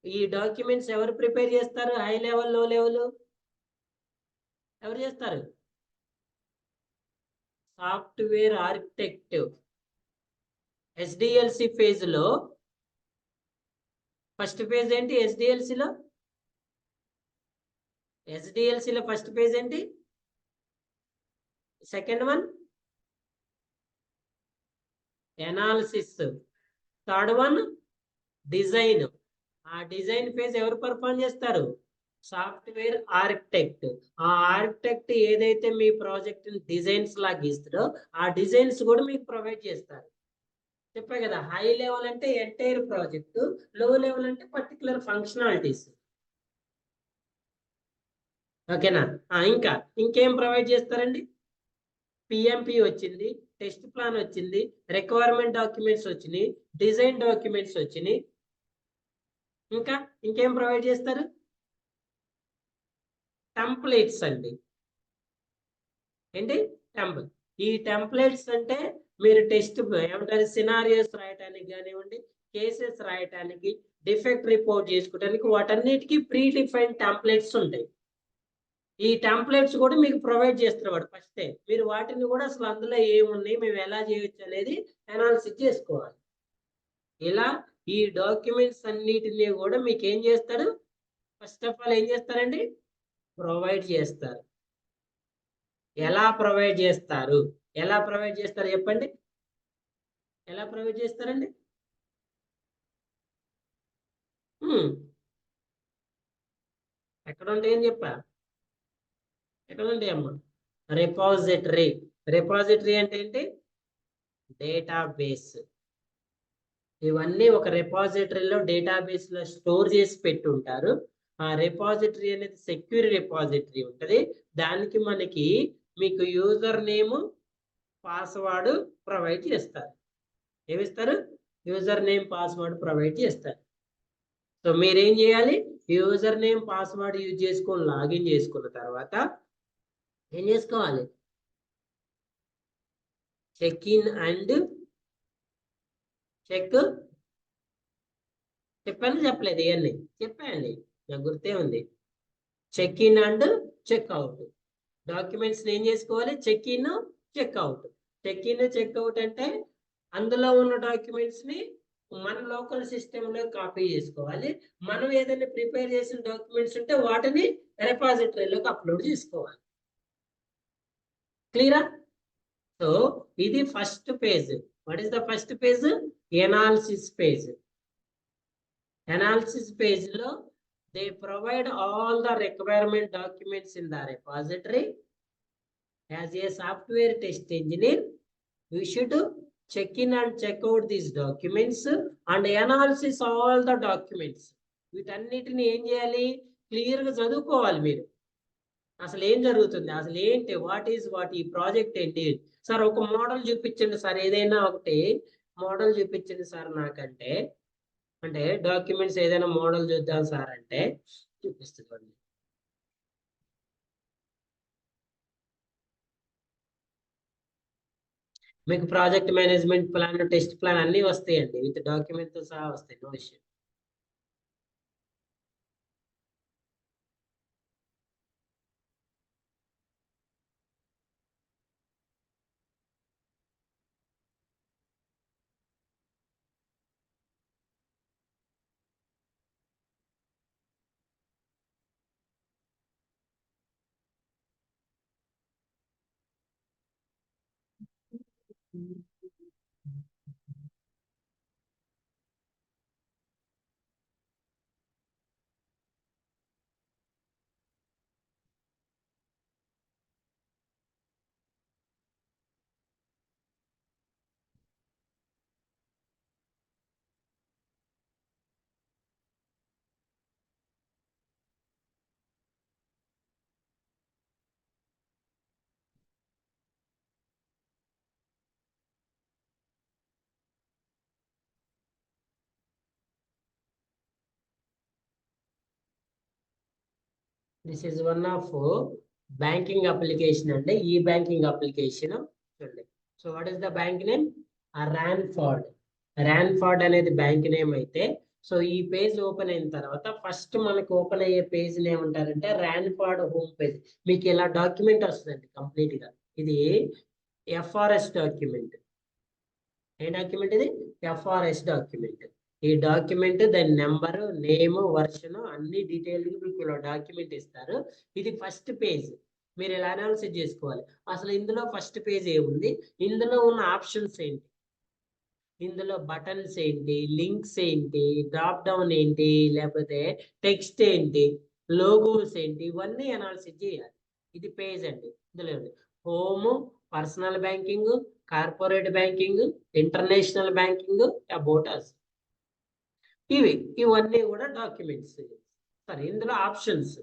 ఈ డాక్యుమెంట్స్ ఎవరు ప్రిపేర్ చేస్తారు? హై లెవెల్, లో లెవెల్ ఎవరు చేస్తారు? Software architect. SDLC ఫేజ్ లో ఫస్ట్ పేజ్ ఏంటి ఎస్డిఎల్సిలో? ఎస్డిఎల్సిలో ఫస్ట్ పేజ్ ఏంటి? Second one analysis, third one design. ఆ డిజైన్ ఫేజ్ ఎవరు పర్ఫామ్ చేస్తారు? Software architect. ఆ ఆర్కిటెక్ట్ ఏదైతే మీ ప్రాజెక్ట్ డిజైన్స్ లాగా ఇస్తారో ఆ డిజైన్స్ కూడా మీకు ప్రొవైడ్ చేస్తారు. చెప్పా కదా, హై లెవెల్ అంటే ఎంటైర్ ప్రాజెక్ట్, లో లెవెల్ అంటే పర్టికులర్ ఫంక్షనాలిటీస్. ఓకేనా? ఇంకా ఇంకేం ప్రొవైడ్ చేస్తారండి? పిఎంపి వచ్చింది, టెస్ట్ ప్లాన్ వచ్చింది, రిక్వైర్మెంట్ డాక్యుమెంట్స్ వచ్చినాయి, డిజైన్ డాక్యుమెంట్స్ వచ్చినాయి. ఇంకా ఇంకేం ప్రొవైడ్ చేస్తారు? టెంప్లెట్స్ అండి. ఏంటి? టెంపుల్. ఈ టెంప్లెట్స్ అంటే మీరు టెస్ట్ ఏమంటారు, సినారియోస్ రాయటానికి కానివ్వండి, కేసెస్ రాయటానికి, డిఫెక్ట్ రిపోర్ట్ చేసుకోవడానికి, వాటన్నిటికీ ప్రీ డిఫైన్డ్ టెంప్లెట్స్ ఉంటాయి. ఈ టెంప్లెట్స్ కూడా మీకు ప్రొవైడ్ చేస్తున్నవాడు ఫస్టే. మీరు వాటిని కూడా అసలు అందులో ఏమున్నాయి, మేము ఎలా చేయొచ్చు అనేది అనాలిసిస్ చేసుకోవాలి. ఇలా ఈ డాక్యుమెంట్స్ అన్నిటిని కూడా మీకు ఏం చేస్తాడు? ఫస్ట్ ఆఫ్ ఆల్ ఏం చేస్తారండి? ప్రొవైడ్ చేస్తారు. ఎలా ప్రొవైడ్ చేస్తారు? ఎలా ప్రొవైడ్ చేస్తారు చెప్పండి? ఎలా ప్రొవైడ్ చేస్తారండి? ఎక్కడ ఉంటాయి అని చెప్పా? ఎక్కడ ఉంటాయి అమ్మా? రిపాజిటరీ. రిపాజిటరీ అంటే ఏంటి? డేటాబేస్. ఇవన్నీ ఒక రిపాజిటరీలో డేటాబేస్ లో స్టోర్ చేసి పెట్టి ఉంటారు. ఆ రిపాజిటరీ అనేది సెక్యూర్ రిపాజిటరీ ఉంటుంది. దానికి మనకి మీకు యూజర్ నేమ్, పాస్వర్డ్ ప్రొవైడ్ చేస్తారు. ఏమిస్తారు? యూజర్ నేమ్, పాస్వర్డ్ ప్రొవైడ్ చేస్తారు. సో మీరేం చేయాలి? యూజర్ నేమ్, పాస్వర్డ్ యూజ్ చేసుకొని లాగిన్ చేసుకున్న తర్వాత ఏం చేసుకోవాలి? Check in and check. చెప్పాను చెప్పలేదు? ఇవన్నీ చెప్పండి, నాకు గుర్తే ఉంది. Check in and check out. Documents ఏం చేసుకోవాలి? Check in, check out. Check in, check out అంటే అందులో ఉన్న డాక్యుమెంట్స్ ని మన లోకల్ సిస్టమ్ లో కాపీ చేసుకోవాలి. మనం ఏదైనా ప్రిపేర్ చేసిన డాక్యుమెంట్స్ ఉంటే వాటిని రిపాజిటరీలోకి అప్లోడ్ చేసుకోవాలి. క్లియరా? సో ఇది first page. What is the first page? Analysis page. Analysis page లో they provide all the requirement documents in the repository. As a software test engineer, you should check in and check out these documents and analysis all the documents. వీటన్నిటిని ఏం చేయాలి? Clear గా చదువుకోవాలి మీరు. అసలు ఏం జరుగుతుంది, అసలు ఏంటి, వాట్ ఈ ప్రాజెక్ట్ ఏంటి సార్? ఒక మోడల్ చూపించండి సార్, ఏదైనా ఒకటి మోడల్ చూపించండి సార్ నాకంటే. అంటే డాక్యుమెంట్స్ ఏదైనా మోడల్ చూద్దాం సార్ అంటే చూపిస్తుంది. మీకు project management plan, test plan అన్ని వస్తాయండి, విత్ డాక్యుమెంట్ తో సహా వస్తాయి. No issue. This is one of banking application అంటే ఈ బ్యాంకింగ్ అప్లికేషన్ చూడండి. So what is the bank name? Ranford. Ranford అనేది బ్యాంక్ నేమ్ అయితే, సో ఈ పేజ్ ఓపెన్ అయిన తర్వాత ఫస్ట్ మనకు ఓపెన్ అయ్యే పేజ్ ఏమంటారంటే రాన్ఫర్డ్ హోమ్ పేజ్. మీకు ఇలా డాక్యుమెంట్ వస్తుందండి కంప్లీట్ గా. ఇది ఎఫ్ఆర్ఎస్ డాక్యుమెంట్. ఏ డాక్యుమెంట్ ఇది? FRS document. ఈ డాక్యుమెంట్ దాని నెంబరు నేమ్ వర్షన్ అన్ని డీటెయిల్ మీకు ఇలా డాక్యుమెంట్ ఇస్తారు. ఇది ఫస్ట్ పేజ్. మీరు ఇలా అనాలిసిస్ చేసుకోవాలి. అసలు ఇందులో ఫస్ట్ పేజ్ ఏముంది, ఇందులో ఉన్న ఆప్షన్స్ ఏంటి, ఇందులో బటన్స్ ఏంటి, లింక్స్ ఏంటి, డ్రాప్ డౌన్ ఏంటి, లేకపోతే టెక్స్ట్ ఏంటి, లోగోస్ ఏంటి, ఇవన్నీ అనాలిసిస్ చేయాలి. ఇది పేజ్ అండి. ఇందులో home, personal banking, corporate banking, international banking, about us, ఇవన్నీ కూడా డాక్యుమెంట్స్. సరే, ఇందులో ఆప్షన్స్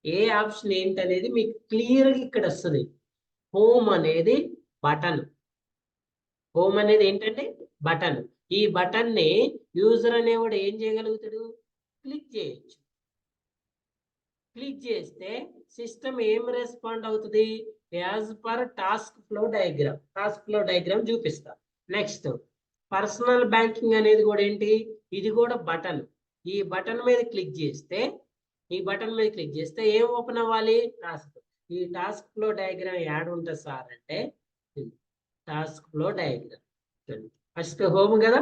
ఏ ఆప్షన్ ఏంటి అనేది మీకు క్లియర్గా ఇక్కడ వస్తుంది. హోమ్ అనేది బటన్. హోమ్ అనేది ఏంటంటే బటన్. ఈ బటన్ ని యూజర్ అనేవాడు ఏం చేయగలుగుతాడు, క్లిక్ చేయొచ్చు. క్లిక్ చేస్తే సిస్టమ్ ఏం రెస్పాండ్ అవుతుంది, as per task flow diagram. Task flow diagram చూపిస్తా. నెక్స్ట్ పర్సనల్ బ్యాంకింగ్ అనేది కూడా ఏంటి, ఇది కూడా బటన్. ఈ బటన్ మీద క్లిక్ చేస్తే ఏం ఓపెన్ అవ్వాలి, టాస్క్. ఈ టాస్క్ ఫ్లో డయాగ్రామ్ యాడ్ ఉంటుంది సార్ అంటే task flow diagram. First home కదా,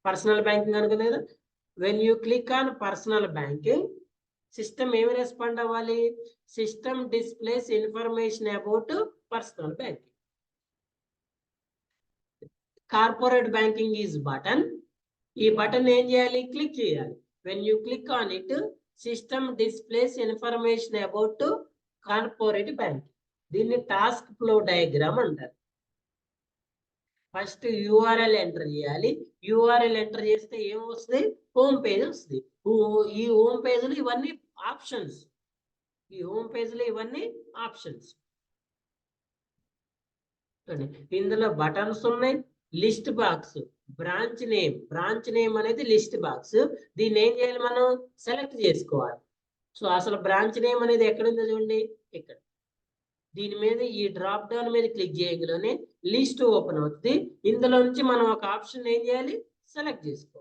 పర్సనల్ బ్యాంకింగ్ అనుకుంది కదా. When you click on personal banking, system ఏమి రెస్పాండ్ అవ్వాలి, system displays information about personal banking. Corporate banking is button. ఈ బటన్ ఏం చేయాలి, క్లిక్ చేయాలి. When you click on it, system displays information about corporate banking. దీన్ని task flow diagram అంటారు. First URL enter చేయాలి. URL enter చేస్తే ఏం వస్తుంది, హోమ్ పేజ్ వస్తుంది. ఈ హోమ్ పేజ్లో ఇవన్నీ ఆప్షన్స్. ఇందులో బటన్స్ ఉన్నాయి, లిస్ట్ బాక్స్, బ్రాంచ్ నేమ్ అనేది లిస్ట్ బాక్స్. దీన్ని ఏం చేయాలి, మనం సెలెక్ట్ చేసుకోవాలి. సో అసలు బ్రాంచ్ నేమ్ అనేది ఎక్కడ ఉందో చూడండి, ఇక్కడ. దీని మీద ఈ డ్రాప్ డౌన్ మీద క్లిక్ చేయగానే లిస్ట్ ఓపెన్ అవుతుంది. ఇందులో నుంచి మనం ఒక ఆప్షన్ ఏం చేయాలి, సెలెక్ట్ చేసుకో.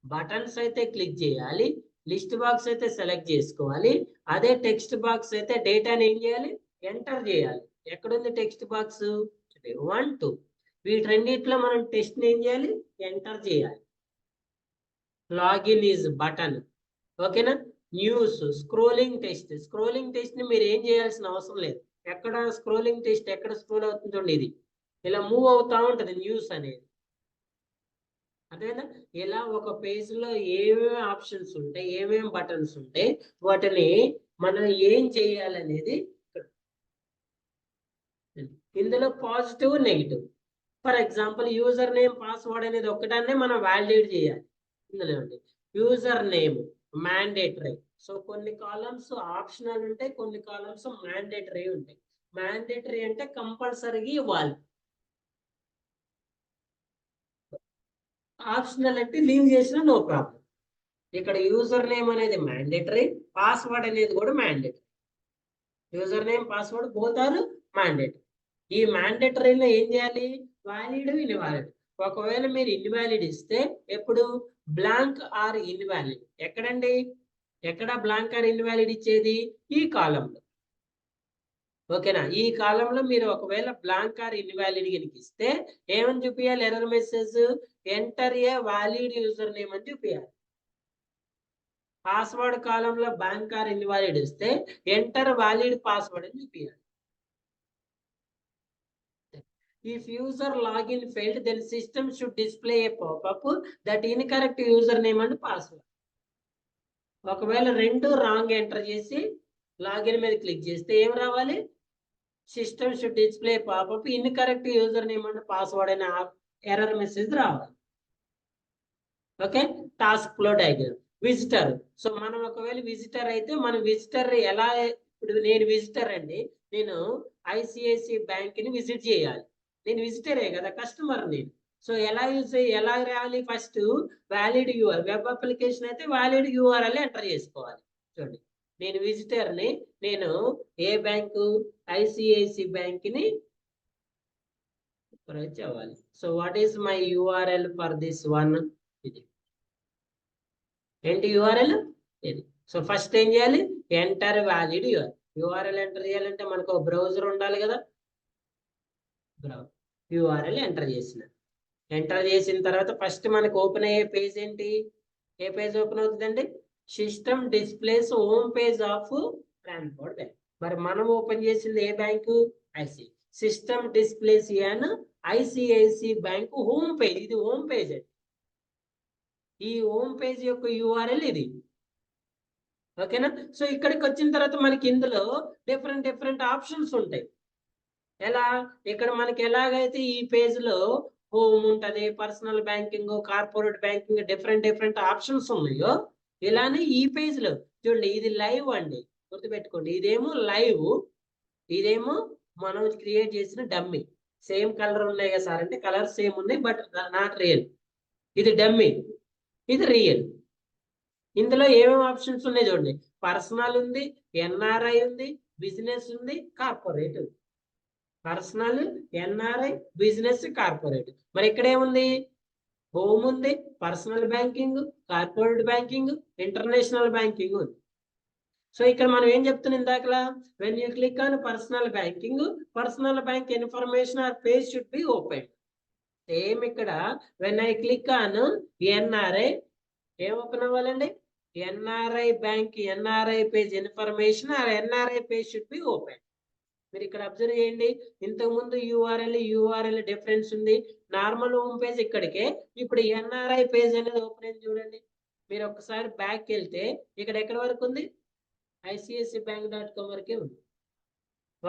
బటన్స్ అయితే క్లిక్ చేయాలి, లిస్ట్ బాక్స్ అయితే సెలెక్ట్ చేసుకోవాలి. అదే టెక్స్ట్ బాక్స్ అయితే డేటాని ఏం చేయాలి, ఎంటర్ చేయాలి. ఎక్కడుంది టెక్స్ట్ బాక్స్, 1 2. వీటన్నిటిలో మనం టెస్ట్ ఏం చేయాలి, ఎంటర్ చేయాలి. Login is button. ఓకేనా. న్యూస్, స్క్రోలింగ్ టెస్ట్ ని మీరు ఏం చేయాల్సిన అవసరం లేదు. ఎక్కడ స్క్రోలింగ్ టెస్ట్ ఎక్కడ స్క్రోల్ అవుతుందో ఇది ఇలా మూవ్ అవుతా ఉంటది న్యూస్ అనేది. అదేనా, ఇలా ఒక పేజ్ లో ఏమేమి ఆప్షన్స్ ఉంటాయి, ఏమేమి బటన్స్ ఉంటాయి, వాటిని మనం ఏం చేయాలనేది. ఇందులో positive, negative. For example user name password అనేది ఒక్కటాన్ని మనం వాలిడేట్ చేయాలి. ఇందులో యూజర్ నేమ్ మ్యాండేటరీ. సో కొన్ని కాలమ్స్ ఆప్షనల్ ఉంటాయి, కొన్ని కాలమ్స్ మ్యాండేటరీ ఉంటాయి. మ్యాండేటరీ అంటే కంపల్సరీగా ఇవ్వాలి, ఆప్షనల్ అంటే లీవ్ చేసినా నో ప్రాబ్లం. ఇక్కడ యూజర్ నేమ్ అనేది మ్యాండేటరీ, పాస్వర్డ్ అనేది కూడా mandatory. User name password both are mandatory. ఈ మ్యాండేటరీలో ఏం చేయాలి, వాలిడ్, ఇన్వాలిడ్. ఒకవేళ మీరు ఇన్వాలిడ్ ఇస్తే ఎప్పుడు బ్లాంక్ ఆర్ ఇన్వాలిడ్. ఎక్కడండి, ఎక్కడ బ్లాంక్ ఆర్ ఇన్వాలిడ్ ఇచ్చేది, ఈ కాలంలో. ఓకేనా. ఈ కాలంలో మీరు ఒకవేళ బ్లాంక్ ఆర్ ఇన్వాలిడ్ కనుక ఇస్తే ఏమని చూపించాలి, error message, enter a valid user name అని చూపించాలి. పాస్వర్డ్ కాలంలో బ్లాంక్ ఆర్ ఇన్వాలిడ్ ఇస్తే ఎంటర్ వాలిడ్ పాస్వర్డ్ అని చూపించాలి. If user login failed, then system should display a pop-up that incorrect username and password. ఒకవేళ రెండు రాంగ్ ఎంటర్ చేసి login మీద క్లిక్ చేస్తే ఏం రావాలి, system should display popup incorrect user name and password అనే ఎర్రర్ మెసేజ్ రావాలి. Okay. Task flow diagram. Visitor. So మనం ఒకవేళ విజిటర్ అయితే మన విజిటర్ ఎలా, ఇప్పుడు నేను విజిటర్ అండి, నేను ఐసిఐసిఐ బ్యాంక్ ని విజిట్ చేయాలి. నేను విజిటరే కదా, కస్టమర్ నేను. సో ఎలా రావాలి, first valid U R, web application అయితే వ్యాలిడ్ యూఆర్ఎల్ ఎంటర్ చేసుకోవాలి. చూడండి, నేను విజిటర్ని, నేను ఏ బ్యాంకు, ఐసిఐసిఐ బ్యాంక్ ని అవ్వాలి. So what is my URL for this one, ఇది ఏంటి యూఆర్ఎల్ ఇది. సో ఫస్ట్ ఏం చేయాలి, ఎంటర్ వ్యాలిడ్ యూఆర్ఎల్ ఎంటర్ చేయాలంటే మనకు బ్రౌజర్ ఉండాలి కదా. యూఆర్ఎల్ ఎంటర్ చేసిన ఎంటర్ చేసిన తర్వాత ఫస్ట్ మనకు ఓపెన్ అయ్యే పేజ్ ఏంటి? ఏ పేజ్ ఓపెన్ అవుతుందండి? System displays home page of transport bank. మరి మనం ఓపెన్ చేసింది ఏ బ్యాంకు? ఐసి. సిస్టమ్ డిస్ప్లేస్ అని ఐసిఐసి బ్యాంకు హోమ్ పేజ్. ఇది హోమ్ పేజ్ అండి. ఈ హోమ్ పేజ్ యొక్క యూఆర్ఎల్ ఇది. ఓకేనా? సో ఇక్కడికి వచ్చిన తర్వాత మనకి ఇందులో డిఫరెంట్ ఆప్షన్స్ ఉంటాయి. ఎలా? ఇక్కడ మనకి ఎలాగైతే ఈ పేజ్ లో హోమ్ ఉంటది, personal banking, corporate banking, different options ఉన్నాయో ఇలానే ఈ పేజ్ లో చూడండి. ఇది లైవ్ అండి, గుర్తుపెట్టుకోండి. ఇదేమో లైవ్, ఇదేమో మనం క్రియేట్ చేసిన డమ్మీ. సేమ్ కలర్ ఉన్నాయి కదా సార్ అంటే కలర్ సేమ్ ఉన్నాయి, బట్ నాట్ రియల్. ఇది డమ్మీ, ఇది రియల్. ఇందులో ఏమేమి ఆప్షన్స్ ఉన్నాయి చూడండి. పర్సనల్ ఉంది, ఎన్ఆర్ఐ ఉంది, బిజినెస్ ఉంది, కార్పొరేట్ ఉంది. Personal, NRI, business, corporate. మరి ఇక్కడ ఏముంది? హోమ్ ఉంది, personal banking, corporate banking, international banking ఉంది. సో ఇక్కడ మనం ఏం చెప్తున్నాం ఇందాకలా? When you click on personal banking, personal bank information or page should be open. Same ఇక్కడ when I click on NRI, ఏం ఓపెన్ అవ్వాలండి? NRI bank, NRI page information or NRI page should be open. మీరు ఇక్కడ observe చేయండి. ఇంతకుముందు URL difference ఉంది. Normal home page ఇక్కడికే, ఇప్పుడు ఎన్ఆర్ఐ పేజ్ అనేది ఓపెన్ అయింది చూడండి. మీరు ఒకసారి బ్యాక్ వెళ్తే ఇక్కడ ఎక్కడ వరకు ఉంది? ICICIbank.com వరకే ఉంది.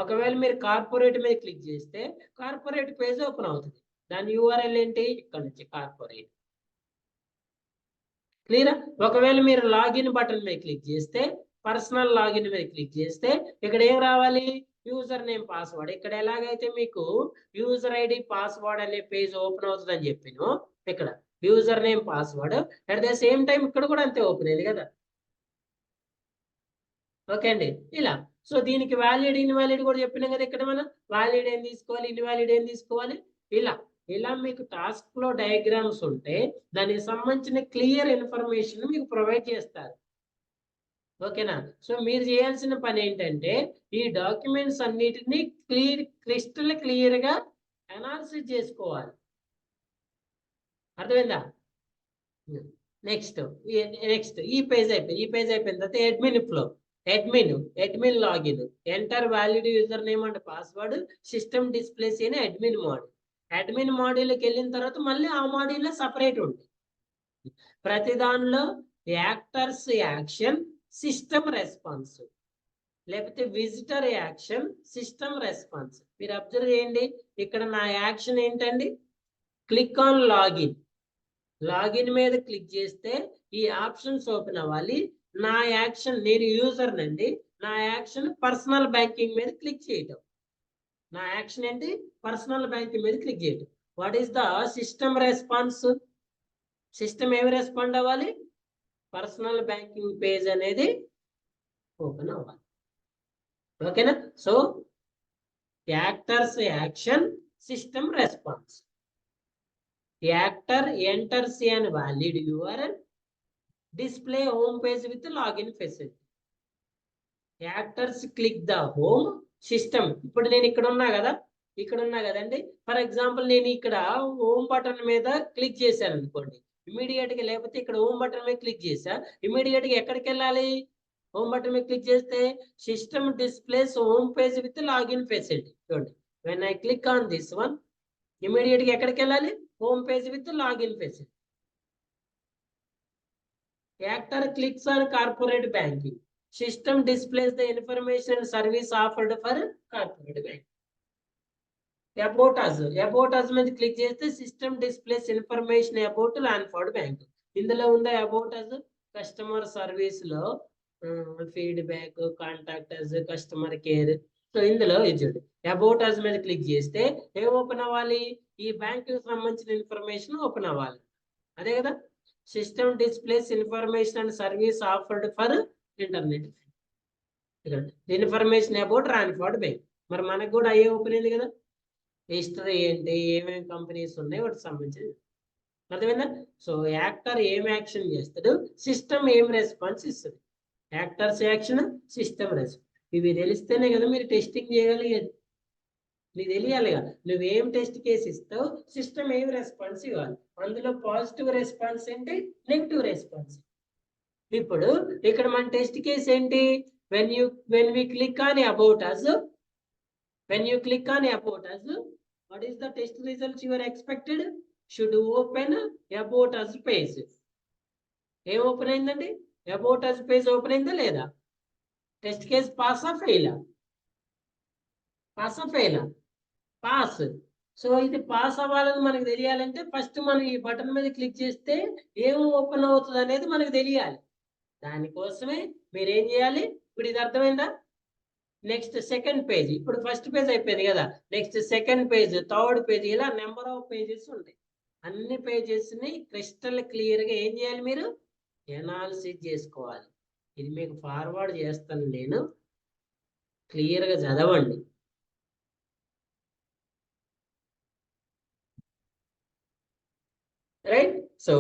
ఒకవేళ మీరు కార్పొరేట్ మీద క్లిక్ చేస్తే కార్పొరేట్ పేజ్ ఓపెన్ అవుతుంది. దాని యూఆర్ఎల్ ఏంటి? ఇక్కడ నుంచి కార్పొరేట్. క్లియరా? ఒకవేళ మీరు లాగిన్ బటన్ మీద క్లిక్ చేస్తే, పర్సనల్ లాగిన్ మీద క్లిక్ చేస్తే ఇక్కడ ఏం రావాలి? User name, password. ఇక్కడ ఎలాగైతే మీకు యూజర్ ఐడి, పాస్వర్డ్ అనే పేజ్ ఓపెన్ అవుతుందని చెప్పాను, ఇక్కడ user name, password. At the same time ఇక్కడ కూడా అంతే ఓపెన్ అయింది కదా. ఓకే అండి, ఇలా. సో దీనికి వ్యాలిడ్, ఇన్వాలిడ్ కూడా చెప్పినాం కదా. ఇక్కడ మనం వ్యాలిడ్ ఏం తీసుకోవాలి, ఇన్వాలిడ్ ఏం తీసుకోవాలి, ఇలా మీకు టాస్క్ లో డయాగ్రామ్స్ ఉంటే దానికి సంబంధించిన క్లియర్ ఇన్ఫర్మేషన్ మీకు ప్రొవైడ్ చేస్తారు. ఓకేనా? సో మీరు చేయాల్సిన పని ఏంటంటే ఈ డాక్యుమెంట్స్ అన్నిటినీ క్రిస్టల్ క్లియర్ గా అనాలిసిస్ చేసుకోవాలి. అర్థమైందా? నెక్స్ట్ ఈ పేజ్ అయిపోయింది. ఈ పేజ్ అయిపోయిన తర్వాత admin flow, admin login, enter valid user name and password, system displays అని అడ్మిన్ మోడల్. అడ్మిన్ మోడల్కి వెళ్ళిన తర్వాత మళ్ళీ ఆ మోడల్లో సపరేట్ ఉంటుంది. ప్రతి దానిలో యాక్టర్స్ యాక్షన్, సిస్టమ్ రెస్పాన్స్, లేకపోతే విజిటర్ యాక్షన్, సిస్టమ్ రెస్పాన్స్. మీరు అబ్జర్వ్ చేయండి. ఇక్కడ నా యాక్షన్ ఏంటండి? Click on login. లాగిన్ మీద క్లిక్ చేస్తే ఈ ఆప్షన్స్ ఓపెన్ అవ్వాలి. నా యాక్షన్, నేను యూజర్ నండి, నా యాక్షన్ పర్సనల్ బ్యాంకింగ్ మీద క్లిక్ చేయటం. నా యాక్షన్ ఏంటి? పర్సనల్ బ్యాంకింగ్ మీద క్లిక్ చేయటం. What is the system response? System ఏమి రెస్పాండ్ అవ్వాలి? పర్సనల్ బ్యాంకింగ్ పేజ్ అనేది ఓపెన్ అవ్వాలి. ఓకేనా? So actors action, system response. Actor enters an valid URL, display home page with login facility. Actors click the home, system. ఇప్పుడు నేను ఇక్కడ ఉన్నా కదండి. ఫర్ ఎగ్జాంపుల్ నేను ఇక్కడ హోమ్ బటన్ మీద క్లిక్ చేశాను అనుకోండి, ఇమీడియట్ గా, లేకపోతే ఇక్కడ హోమ్ బటన్ మీద క్లిక్ చేసా, ఇమీడియట్ గా ఎక్కడికి వెళ్ళాలి? హోమ్ బటన్ మీద క్లిక్ చేస్తే system displays home page with login facility. చూడండి, when I click on this one, immediate గా ఎక్కడికి వెళ్ళాలి? Home page with login facility. Actor clicks on corporate banking, system displays the information and service offered for corporate bank. About us మీద click చేస్తే system displays information about Lanford bank. ఇందులో ఉందా about us? Customer service లో feedback, contact us, customer care. So ఇందులో ఇది చూడండి, about us మీద click చేస్తే ఏం ఓపెన్ అవ్వాలి? ఈ బ్యాంక్ కి సంబంధించిన ఇన్ఫర్మేషన్ ఓపెన్ అవ్వాలి. అదే కదా, system displays information and service offered for internet, information about Ranford bank. మరి మనకు కూడా అయ్యే ఓపెన్ అయింది కదా. హిస్టరీ ఏంటి, ఏమేమి కంపెనీస్ ఉన్నాయి, వాటికి సంబంధించి అర్థమైందా? సో యాక్టర్ ఏం యాక్షన్ చేస్తాడు, సిస్టమ్ ఏం రెస్పాన్స్ ఇస్తుంది. Actors action, system response. ఇవి తెలిస్తేనే కదా మీరు టెస్టింగ్ చేయగలిగేది. నీకు తెలియాలిగా నువ్వేం టెస్ట్ కేసు ఇస్తావు, సిస్టమ్ ఏం రెస్పాన్స్ ఇవ్వాలి. అందులో పాజిటివ్ రెస్పాన్స్ ఏంటి, నెగిటివ్ రెస్పాన్స్. ఇప్పుడు ఇక్కడ మన టెస్ట్ కేసు ఏంటి, when we click on about us, when you click on about us, what is the test results you are expected? Should open about us page. ఏం open అయిందండి, about us page open అయిందా లేదా? Test case పాసా ఫెయిలా? పాసా ఫెయిలా? Pass. So ఇది pass అవ్వాలని మనకు తెలియాలంటే ఫస్ట్ మనం ఈ బటన్ మీద క్లిక్ చేస్తే ఏం ఓపెన్ అవుతుంది అనేది మనకు తెలియాలి. దానికోసమే మీరు ఏం చేయాలి, ఇప్పుడు ఇది అర్థమైందా? నెక్స్ట్ సెకండ్ పేజ్, ఇప్పుడు ఫస్ట్ పేజ్ అయిపోయింది కదా, next second page, third page, ఇలా నెంబర్ ఆఫ్ పేజెస్ ఉంటాయి. అన్ని పేజెస్ ని క్రిస్టల్ క్లియర్ గా ఏం చేయాలి, మీరు ఎనాలిసిస్ చేసుకోవాలి. ఇది మీకు ఫార్వర్డ్ చేస్తాను నేను, క్లియర్ గా చదవండి. రైట్, సో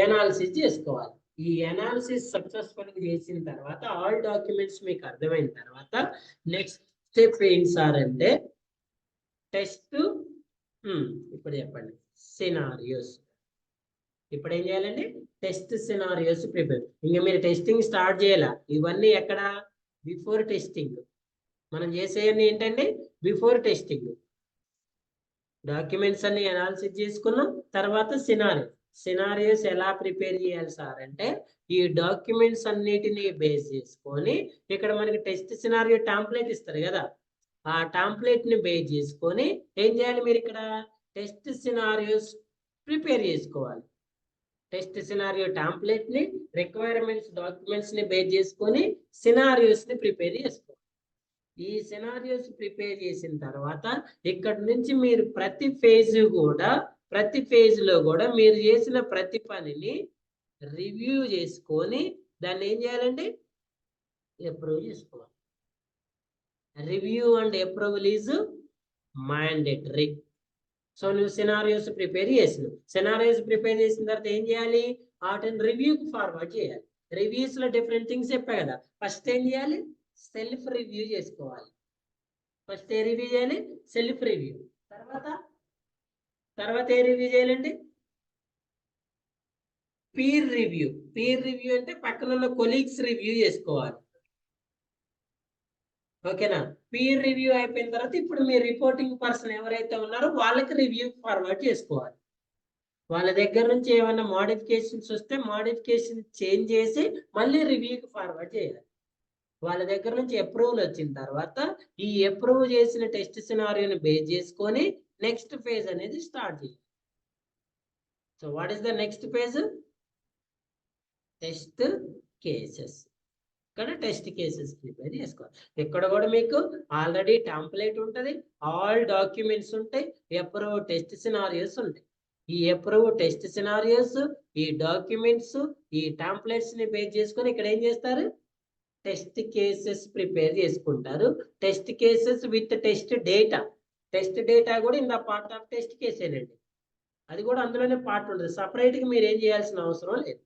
ఎనాలిసిస్ చేసుకోవాలి. ఈ ఎనాలిసిస్ సక్సెస్ఫుల్ గా చేసిన తర్వాత ఆల్ డాక్యుమెంట్స్ మీకు అర్థమైన తర్వాత నెక్స్ట్ స్టెప్ ఏంటి సార్ అంటే టెస్ట్. ఇప్పుడు చెప్పండి, సినారియోస్. ఇప్పుడు ఏం చేయాలండి, టెస్ట్ సినారియోస్ ప్రిపేర్. ఇంకా మీరు టెస్టింగ్ స్టార్ట్ చేయాల. ఇవన్నీ ఎక్కడ, బిఫోర్ టెస్టింగ్. మనం చేసేవన్నీ ఏంటండి, బిఫోర్ టెస్టింగ్. డాక్యుమెంట్స్ అన్ని అనాలిసిస్ చేసుకున్నాం, తర్వాత సినారియోస్ ఎలా ప్రిపేర్ చేయాలి సార్ అంటే ఈ డాక్యుమెంట్స్ అన్నిటిని బేస్ చేసుకొని ఇక్కడ మనకి టెస్ట్ సినారియో టాంప్లెట్ ఇస్తారు కదా, ఆ టాంప్లెట్ ని బేస్ చేసుకొని ఏం చేయాలి, మీరు ఇక్కడ టెస్ట్ సినారియోస్ ప్రిపేర్ చేసుకోవాలి. టెస్ట్ సినారియో టాంప్లెట్ ని, రిక్వైర్మెంట్స్ డాక్యుమెంట్స్ ని బేస్ చేసుకొని సినారియోస్ ని ప్రిపేర్ చేసుకోవాలి. ఈ సినారియోస్ ప్రిపేర్ చేసిన తర్వాత ఇక్కడ నుంచి మీరు ప్రతి ఫేజ్ లో కూడా మీరు చేసిన ప్రతి పనిని రివ్యూ చేసుకొని దాన్ని ఏం చేయాలండి, అప్రూవ్ చేసుకోవాలి. Review and approval is mandatory. So నువ్వు సినారియోస్ ప్రిపేర్ చేసినావు, సినారియోస్ ప్రిపేర్ చేసిన తర్వాత ఏం చేయాలి, వాటిని రివ్యూకి ఫార్వర్డ్ చేయాలి. రివ్యూస్ లో డిఫరెంట్ థింగ్స్ చెప్పా కదా, ఫస్ట్ ఏం చేయాలి, సెల్ఫ్ రివ్యూ చేసుకోవాలి. ఫస్ట్ ఏ రివ్యూ చేయాలి, సెల్ఫ్ రివ్యూ. తర్వాత ఏ రివ్యూ చేయాలండి, పీర్ రివ్యూ. పీర్ రివ్యూ అంటే పక్కన ఉన్న కొలీగ్స్ రివ్యూ చేసుకోవాలి. ఓకేనా? పీర్ రివ్యూ అయిపోయిన తర్వాత ఇప్పుడు మీ రిపోర్టింగ్ పర్సన్ ఎవరైతే ఉన్నారో వాళ్ళకి రివ్యూ ఫార్వర్డ్ చేసుకోవాలి. వాళ్ళ దగ్గర నుంచి ఏమైనా మోడిఫికేషన్స్ వస్తే మోడిఫికేషన్ చేంజ్ చేసి మళ్ళీ రివ్యూకి ఫార్వర్డ్ చేయాలి. వాళ్ళ దగ్గర నుంచి అప్రూవల్ వచ్చిన తర్వాత ఈ అప్రూవ్ చేసిన టెస్ట్ సినారియోని బేస్ చేసుకొని నెక్స్ట్ ఫేజ్ అనేది స్టార్ట్ చేయాలి. So what is the next phase, test cases. ఇక్కడ టెస్ట్ కేసెస్ ప్రిపేర్ చేసుకోవాలి. ఇక్కడ కూడా మీకు ఆల్రెడీ టెంప్లెట్ ఉంటుంది, ఆల్ డాక్యుమెంట్స్ ఉంటాయి, అప్రూవ్ టెస్ట్ సినారియోస్ ఉంటాయి. ఈ అప్రూవ్ టెస్ట్ సినారియోస్, ఈ డాక్యుమెంట్స్, ఈ టెంప్లెట్స్ ని బేస్ చేసుకొని ఇక్కడ ఏం చేస్తారు, టెస్ట్ కేసెస్ ప్రిపేర్ చేసుకుంటారు. Test cases with test data. Test data కూడా in the part of test కేసేనండి, అది కూడా అందులోనే పార్ట్ ఉంటుంది. సపరేట్ గా మీరు ఏం చేయాల్సిన అవసరం లేదు.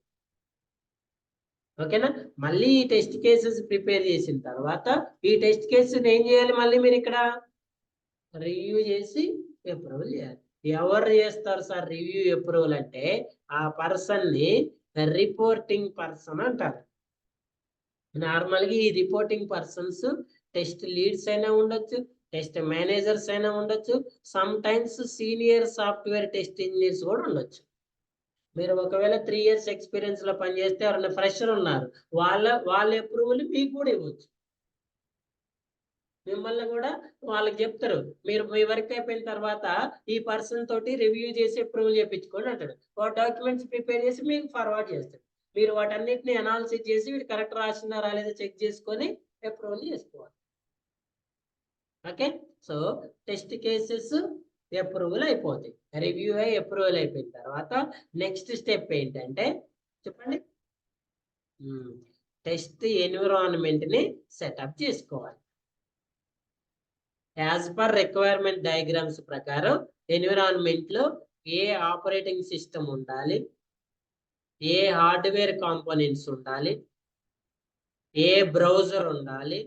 ఓకేనా? మళ్ళీ ఈ టెస్ట్ కేసెస్ ప్రిపేర్ చేసిన తర్వాత ఈ టెస్ట్ కేసెస్ ఏం చేయాలి, మళ్ళీ మీరు ఇక్కడ రివ్యూ చేసి అప్రూవల్ చేయాలి. ఎవరు చేస్తారు సార్ రివ్యూ అప్రూవల్ అంటే ఆ పర్సన్ ని రిపోర్టింగ్ పర్సన్ అంటారు. నార్మల్గా ఈ రిపోర్టింగ్ పర్సన్స్ టెస్ట్ లీడ్స్ అయినా ఉండొచ్చు, టెస్ట్ మేనేజర్స్ అయినా ఉండొచ్చు, some times senior software test engineers కూడా ఉండొచ్చు. మీరు ఒకవేళ 3 years ఎక్స్పీరియన్స్ లో పనిచేస్తే ఎవరైనా ఫ్రెషర్ ఉన్నారు, వాళ్ళ అప్రూవల్ మీకు కూడా ఇవ్వచ్చు. మిమ్మల్ని కూడా వాళ్ళకి చెప్తారు, మీరు మీ వర్క్ అయిపోయిన తర్వాత ఈ పర్సన్ తోటి రివ్యూ చేసి అప్రూవల్ చేయించుకోండి అంటాడు. డాక్యుమెంట్స్ ప్రిపేర్ చేసి మీకు ఫార్వర్డ్ చేస్తాడు. మీరు వాటన్నిటిని అనాలిసిస్ చేసి వీడు కరెక్ట్ రాసిందా రాలేదా చెక్ చేసుకొని అప్రూవల్ చేసుకోవాలి. Okay, so test cases approval అయిపోతాయి. రివ్యూ అయి అప్రూవల్ అయిపోయిన తర్వాత నెక్స్ట్ స్టెప్ ఏంటంటే చెప్పండి, టెస్ట్ ఎన్విరాన్మెంట్ ని సెటప్ చేసుకోవాలి. యాజ్ పర్ రిక్వైర్మెంట్ డయాగ్రామ్స్ ప్రకారం ఎన్విరాన్మెంట్ లో ఏ ఆపరేటింగ్ సిస్టమ్ ఉండాలి, ఏ హార్డ్వేర్ కాంపోనెంట్స్ ఉండాలి, ఏ బ్రౌజర్ ఉండాలి,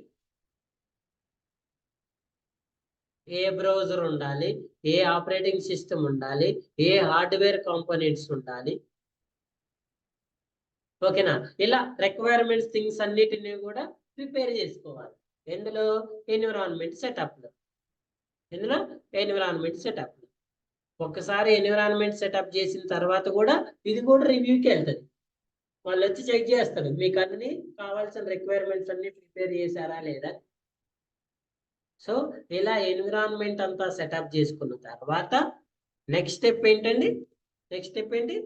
ఏ బ్రౌజర్ ఉండాలి, ఏ ఆపరేటింగ్ సిస్టమ్ ఉండాలి, ఏ హార్డ్వేర్ కాంపోనెంట్స్ ఉండాలి. ఓకేనా? ఇలా రిక్వైర్మెంట్స్ థింగ్స్ అన్నిటిని కూడా ప్రిపేర్ చేసుకోవాలి. ఎందులో? ఎన్విరాన్మెంట్ సెటప్లో. ఎందులో? ఎన్విరాన్మెంట్ సెటప్లో. ఒక్కసారి ఎన్విరాన్మెంట్ సెటప్ చేసిన తర్వాత కూడా ఇది కూడా రివ్యూకి వెళ్తుంది. వాళ్ళు వచ్చి చెక్ చేస్తారు మీకు అన్ని కావాల్సిన రిక్వైర్మెంట్స్ అన్ని ప్రిపేర్ చేశారా లేదా. సో ఇలా ఎన్విరాన్మెంట్ అంతా సెటప్ చేసుకున్న తర్వాత నెక్స్ట్ స్టెప్ ఏంటండి? నెక్స్ట్ స్టెప్ ఏంటి?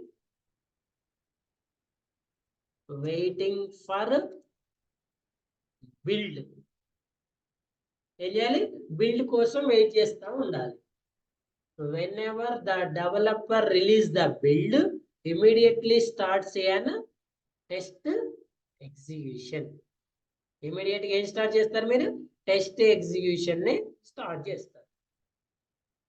Waiting for build. ఏం చేయాలి? బిల్డ్ కోసం వెయిట్ చేస్తూ ఉండాలి. whenever the developer release the build, immediately starts an test execution. Immediate గా ఏం స్టార్ట్ చేస్తారు మీరు? టెస్ట్ ఎగ్జిక్యూషన్ ని స్టార్ట్ చేస్తారు.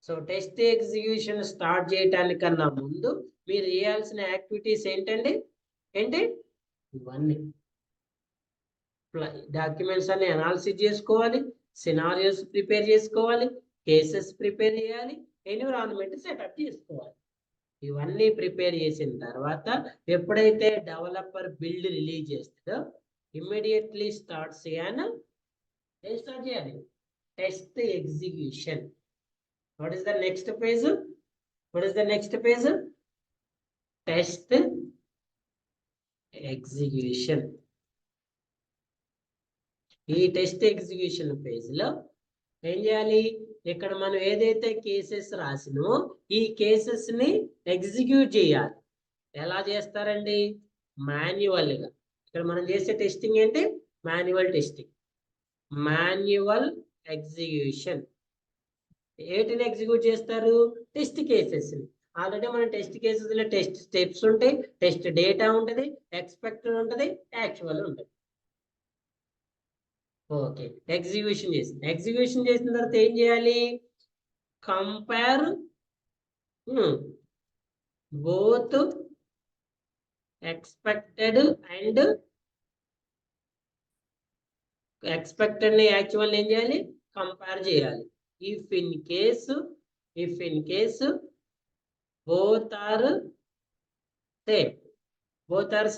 సో టెస్ట్ ఎగ్జిక్యూషన్ స్టార్ట్ చేయటానికన్నా ముందు మీరు చేయాల్సిన యాక్టివిటీస్ ఏంటండి? ఏంటి? ఇవన్నీ డాక్యుమెంట్స్ అన్ని అనాలిసిస్ చేసుకోవాలి, సినారియోస్ ప్రిపేర్ చేసుకోవాలి, కేసెస్ ప్రిపేర్ చేయాలి, ఎన్విరాన్మెంట్ సెటప్ చేసుకోవాలి. ఇవన్నీ ప్రిపేర్ చేసిన తర్వాత ఎప్పుడైతే డెవలపర్ బిల్డ్ రిలీజ్ చేస్తుందో ఇమ్మీడియట్లీ స్టార్ట్ చేయాలి. ఏం స్టార్ట్ చేయాలి? Test execution. What is the next phase? What is the next phase? Test execution. ఈ టెస్ట్ ఎగ్జిక్యూషన్ ఫేజ్ లో ఏం చేయాలి? ఇక్కడ మనం ఏదైతే కేసెస్ రాసినో ఈ కేసెస్ ని ఎగ్జిక్యూట్ చేయాలి. ఎలా చేస్తారండి? మాన్యువల్ గా. ఇక్కడ మనం చేసే టెస్టింగ్ ఏంటి? Manual testing. Manual execution. ఏటిని ఎగ్జిక్యూట్ చేస్తారు? టెస్ట్ కేసెస్ ని. ఆల్రెడీ మన టెస్ట్ కేసెస్ లో టెస్ట్ స్టెప్స్ ఉంటాయి, టెస్ట్ డేటా ఉంటుంది, ఎక్స్పెక్టెడ్ ఉంటుంది, యాక్చువల్ ఉంటుంది. ఓకే, ఎగ్జిక్యూషన్ చేసిన తర్వాత ఏం చేయాలి? Compare both expected and expected ని యాక్చువల్ ఏం చేయాలి? కంపేర్ చేయాలి. If in case both are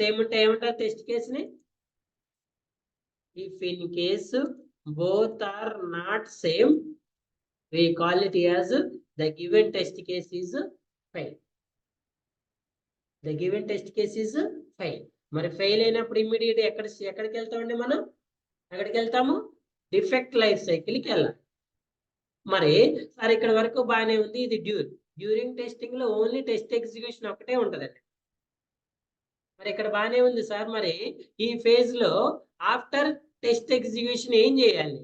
same ఉంటే ఏమంటారు టెస్ట్ కేసుని? If in case both are not same, we call it as the given test case is fail. The given test case is fail. మరి fail అయినప్పుడు immediate ఎక్కడికి వెళ్తామండి మనం? ఎక్కడికి వెళ్తాము? డిఫెక్ట్ లైఫ్ సైకిల్కి వెళ్ళాలి. మరి సార్ ఇక్కడ వరకు బాగానే ఉంది, ఇది డ్యూరింగ్ టెస్టింగ్ లో ఓన్లీ టెస్ట్ ఎగ్జిక్యూషన్ ఒకటే ఉంటుందండి. మరి ఇక్కడ బాగానే ఉంది సార్, మరి ఈ ఫేజ్ లో ఆఫ్టర్ టెస్ట్ ఎగ్జిక్యూషన్ ఏం చేయాలి?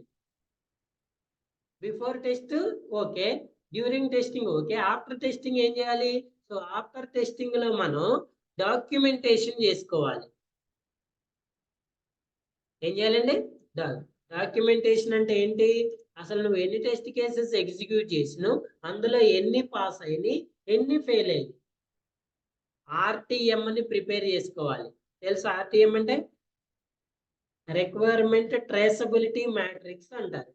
Before test okay, during testing okay, after testing ఏం చేయాలి? సో ఆఫ్టర్ టెస్టింగ్ లో మనం డాక్యుమెంటేషన్ చేసుకోవాలి. ఏం చేయాలండి? డాక్యుమెంటేషన్ అంటే ఏంటి? అసలు నువ్వు ఎన్ని టెస్ట్ కేసెస్ ఎగ్జిక్యూట్ చేసినావు, అందులో ఎన్ని పాస్ అయినాయి, ఎన్ని ఫెయిల్ అయ్యి, ఆర్టీఎం అని ప్రిపేర్ చేసుకోవాలి. తెలుసా ఆర్టీఎం అంటే? రిక్వైర్మెంట్ ట్రేసబిలిటీ మ్యాట్రిక్స్ అంటారు.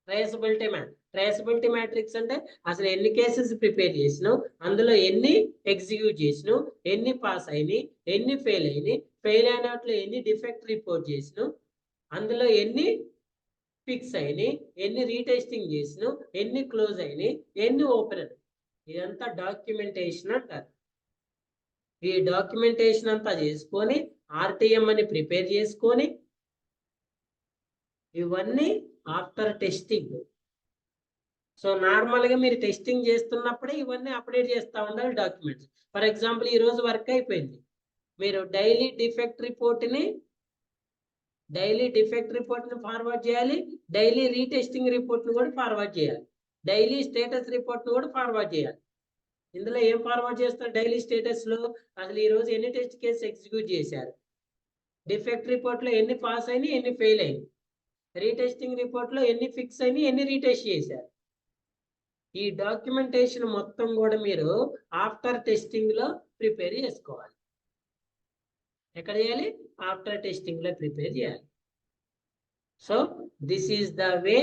ట్రేసబిలిటీ మ్యాట్రిక్స్ అంటే అసలు ఎన్ని కేసెస్ ప్రిపేర్ చేసినావు, అందులో ఎన్ని ఎగ్జిక్యూట్ చేసినావు, ఎన్ని పాస్ అయినాయి, ఎన్ని ఫెయిల్ అయినాయి, ఫెయిల్ అయినట్లు ఎన్ని డిఫెక్ట్ రిపోర్ట్ చేసినావు, అందులో ఎన్ని ఫిక్స్ అయినాయి, ఎన్ని రీటెస్టింగ్ చేసినావు, ఎన్ని క్లోజ్ అయినాయి, ఎన్ని ఓపెన్ అయినాయి. ఇదంతా డాక్యుమెంటేషన్ అంటారు. ఈ డాక్యుమెంటేషన్ అంతా చేసుకొని ఆర్టీఎం అని ప్రిపేర్ చేసుకొని ఇవన్నీ ఆఫ్టర్ టెస్టింగ్. సో నార్మల్ గా మీరు టెస్టింగ్ చేస్తున్నప్పుడే ఇవన్నీ అప్డేట్ చేస్తూ ఉండాలి డాక్యుమెంట్స్. ఫర్ ఎగ్జాంపుల్ ఈ రోజు వర్క్ అయిపోయింది, మీరు డైలీ డిఫెక్ట్ రిపోర్ట్ ని ఫార్వర్డ్ చేయాలి, డైలీ రీటెస్టింగ్ రిపోర్ట్ ని కూడా ఫార్వర్డ్ చేయాలి, డైలీ స్టేటస్ రిపోర్ట్ ని కూడా ఫార్వర్డ్ చేయాలి. ఇందులో ఏం ఫార్వర్డ్ చేస్తారు? డైలీ స్టేటస్ లో అసలు ఈ రోజు ఎన్ని టెస్ట్ కేసు ఎగ్జిక్యూట్ చేశారు, డిఫెక్ట్ రిపోర్ట్ లో ఎన్ని పాస్ అయినాయి, ఎన్ని ఫెయిల్ అయినాయి, రీటెస్టింగ్ రిపోర్ట్ లో ఎన్ని ఫిక్స్ అయినాయి, ఎన్ని రీటెస్ట్ చేశారు. ఈ డాక్యుమెంటేషన్ మొత్తం కూడా మీరు ఆఫ్టర్ టెస్టింగ్ లో ప్రిపేర్ చేసుకోవాలి. ఎక్కడ చేయాలి? ఆఫ్టర్ టెస్టింగ్ లో ప్రిపేర్ చేయాలి. So this is the way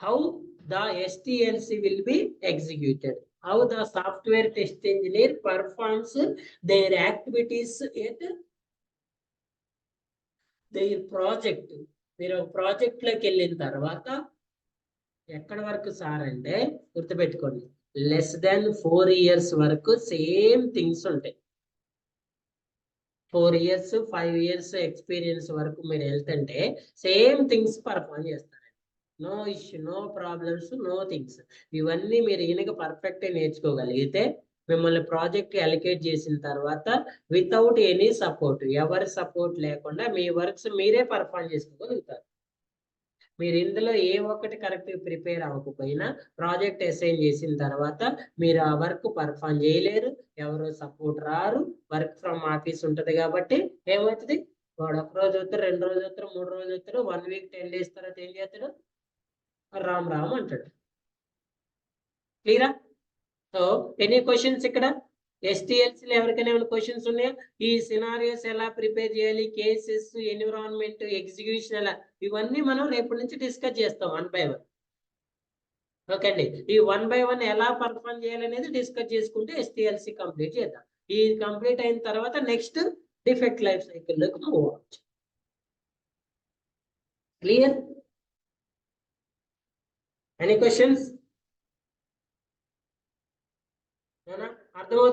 how the STLC will be executed, how the software test engineer performs their activities at their project. మీరు ప్రాజెక్ట్ లోకి వెళ్ళిన తర్వాత ఎక్కడ వరకు సార్ అంటే గుర్తుపెట్టుకోండి, లెస్ దాన్ 4 years వరకు సేమ్ థింగ్స్ ఉంటాయి. 4 years 5 years ఎక్స్పీరియన్స్ వరకు మీరు వెళ్తుంటే సేమ్ థింగ్స్ పర్ఫామ్ చేస్తారు. No issue, no problems, no things. ఇవన్నీ మీరు ఈయనక పర్ఫెక్ట్ నేర్చుకోగలిగితే మిమ్మల్ని ప్రాజెక్ట్ అలికేట్ చేసిన తర్వాత వితౌట్ ఎనీ సపోర్ట్, ఎవరి సపోర్ట్ లేకుండా మీ వర్క్స్ మీరే పర్ఫామ్ చేసుకోగలుగుతారు. మీరు ఇందులో ఏ ఒక్కటి కరెక్ట్ ప్రిపేర్ అవ్వకపోయినా ప్రాజెక్ట్ అసైన్ చేసిన తర్వాత మీరు ఆ వర్క్ పర్ఫామ్ చేయలేరు, ఎవరు సపోర్ట్ రారు. వర్క్ ఫ్రమ్ ఆఫీస్ ఉంటది కాబట్టి ఏమవుతుంది, వాడు 1 రోజు వస్తారు, 2 రోజులు వస్తారు, 3 రోజులు వస్తారు, 1 week 10 days తర్వాత ఏం చేస్తాడు, రామ్ రామ్ అంటాడు. క్లియరా? సో ఎనీ క్వశ్చన్స్ ఇక్కడ STLCలో ఎవరికైనా ఏమైనా క్వశ్చన్స్ ఉన్నాయా? ఈ సినారియోస్ ఎలా ప్రిపేర్ చేయాలి, కేసెస్, ఎన్విరాన్మెంట్, ఎగ్జిక్యూషన్ ఎలా, ఇవన్నీ మనం రేపటి నుంచి డిస్కస్ చేస్తాం 1 by 1. ఓకే అండి, ఈ 1 by 1 ఎలా పర్ఫామ్ చేయాలనేది డిస్కస్ చేసుకుంటే STLC కంప్లీట్ చేద్దాం. ఈ కంప్లీట్ అయిన తర్వాత నెక్స్ట్ డిఫెక్ట్ లైఫ్ సైకిల్లోకి మూవ్ అవ్వచ్చు. క్లియర్? Any questions? అర్థమవుతుంది?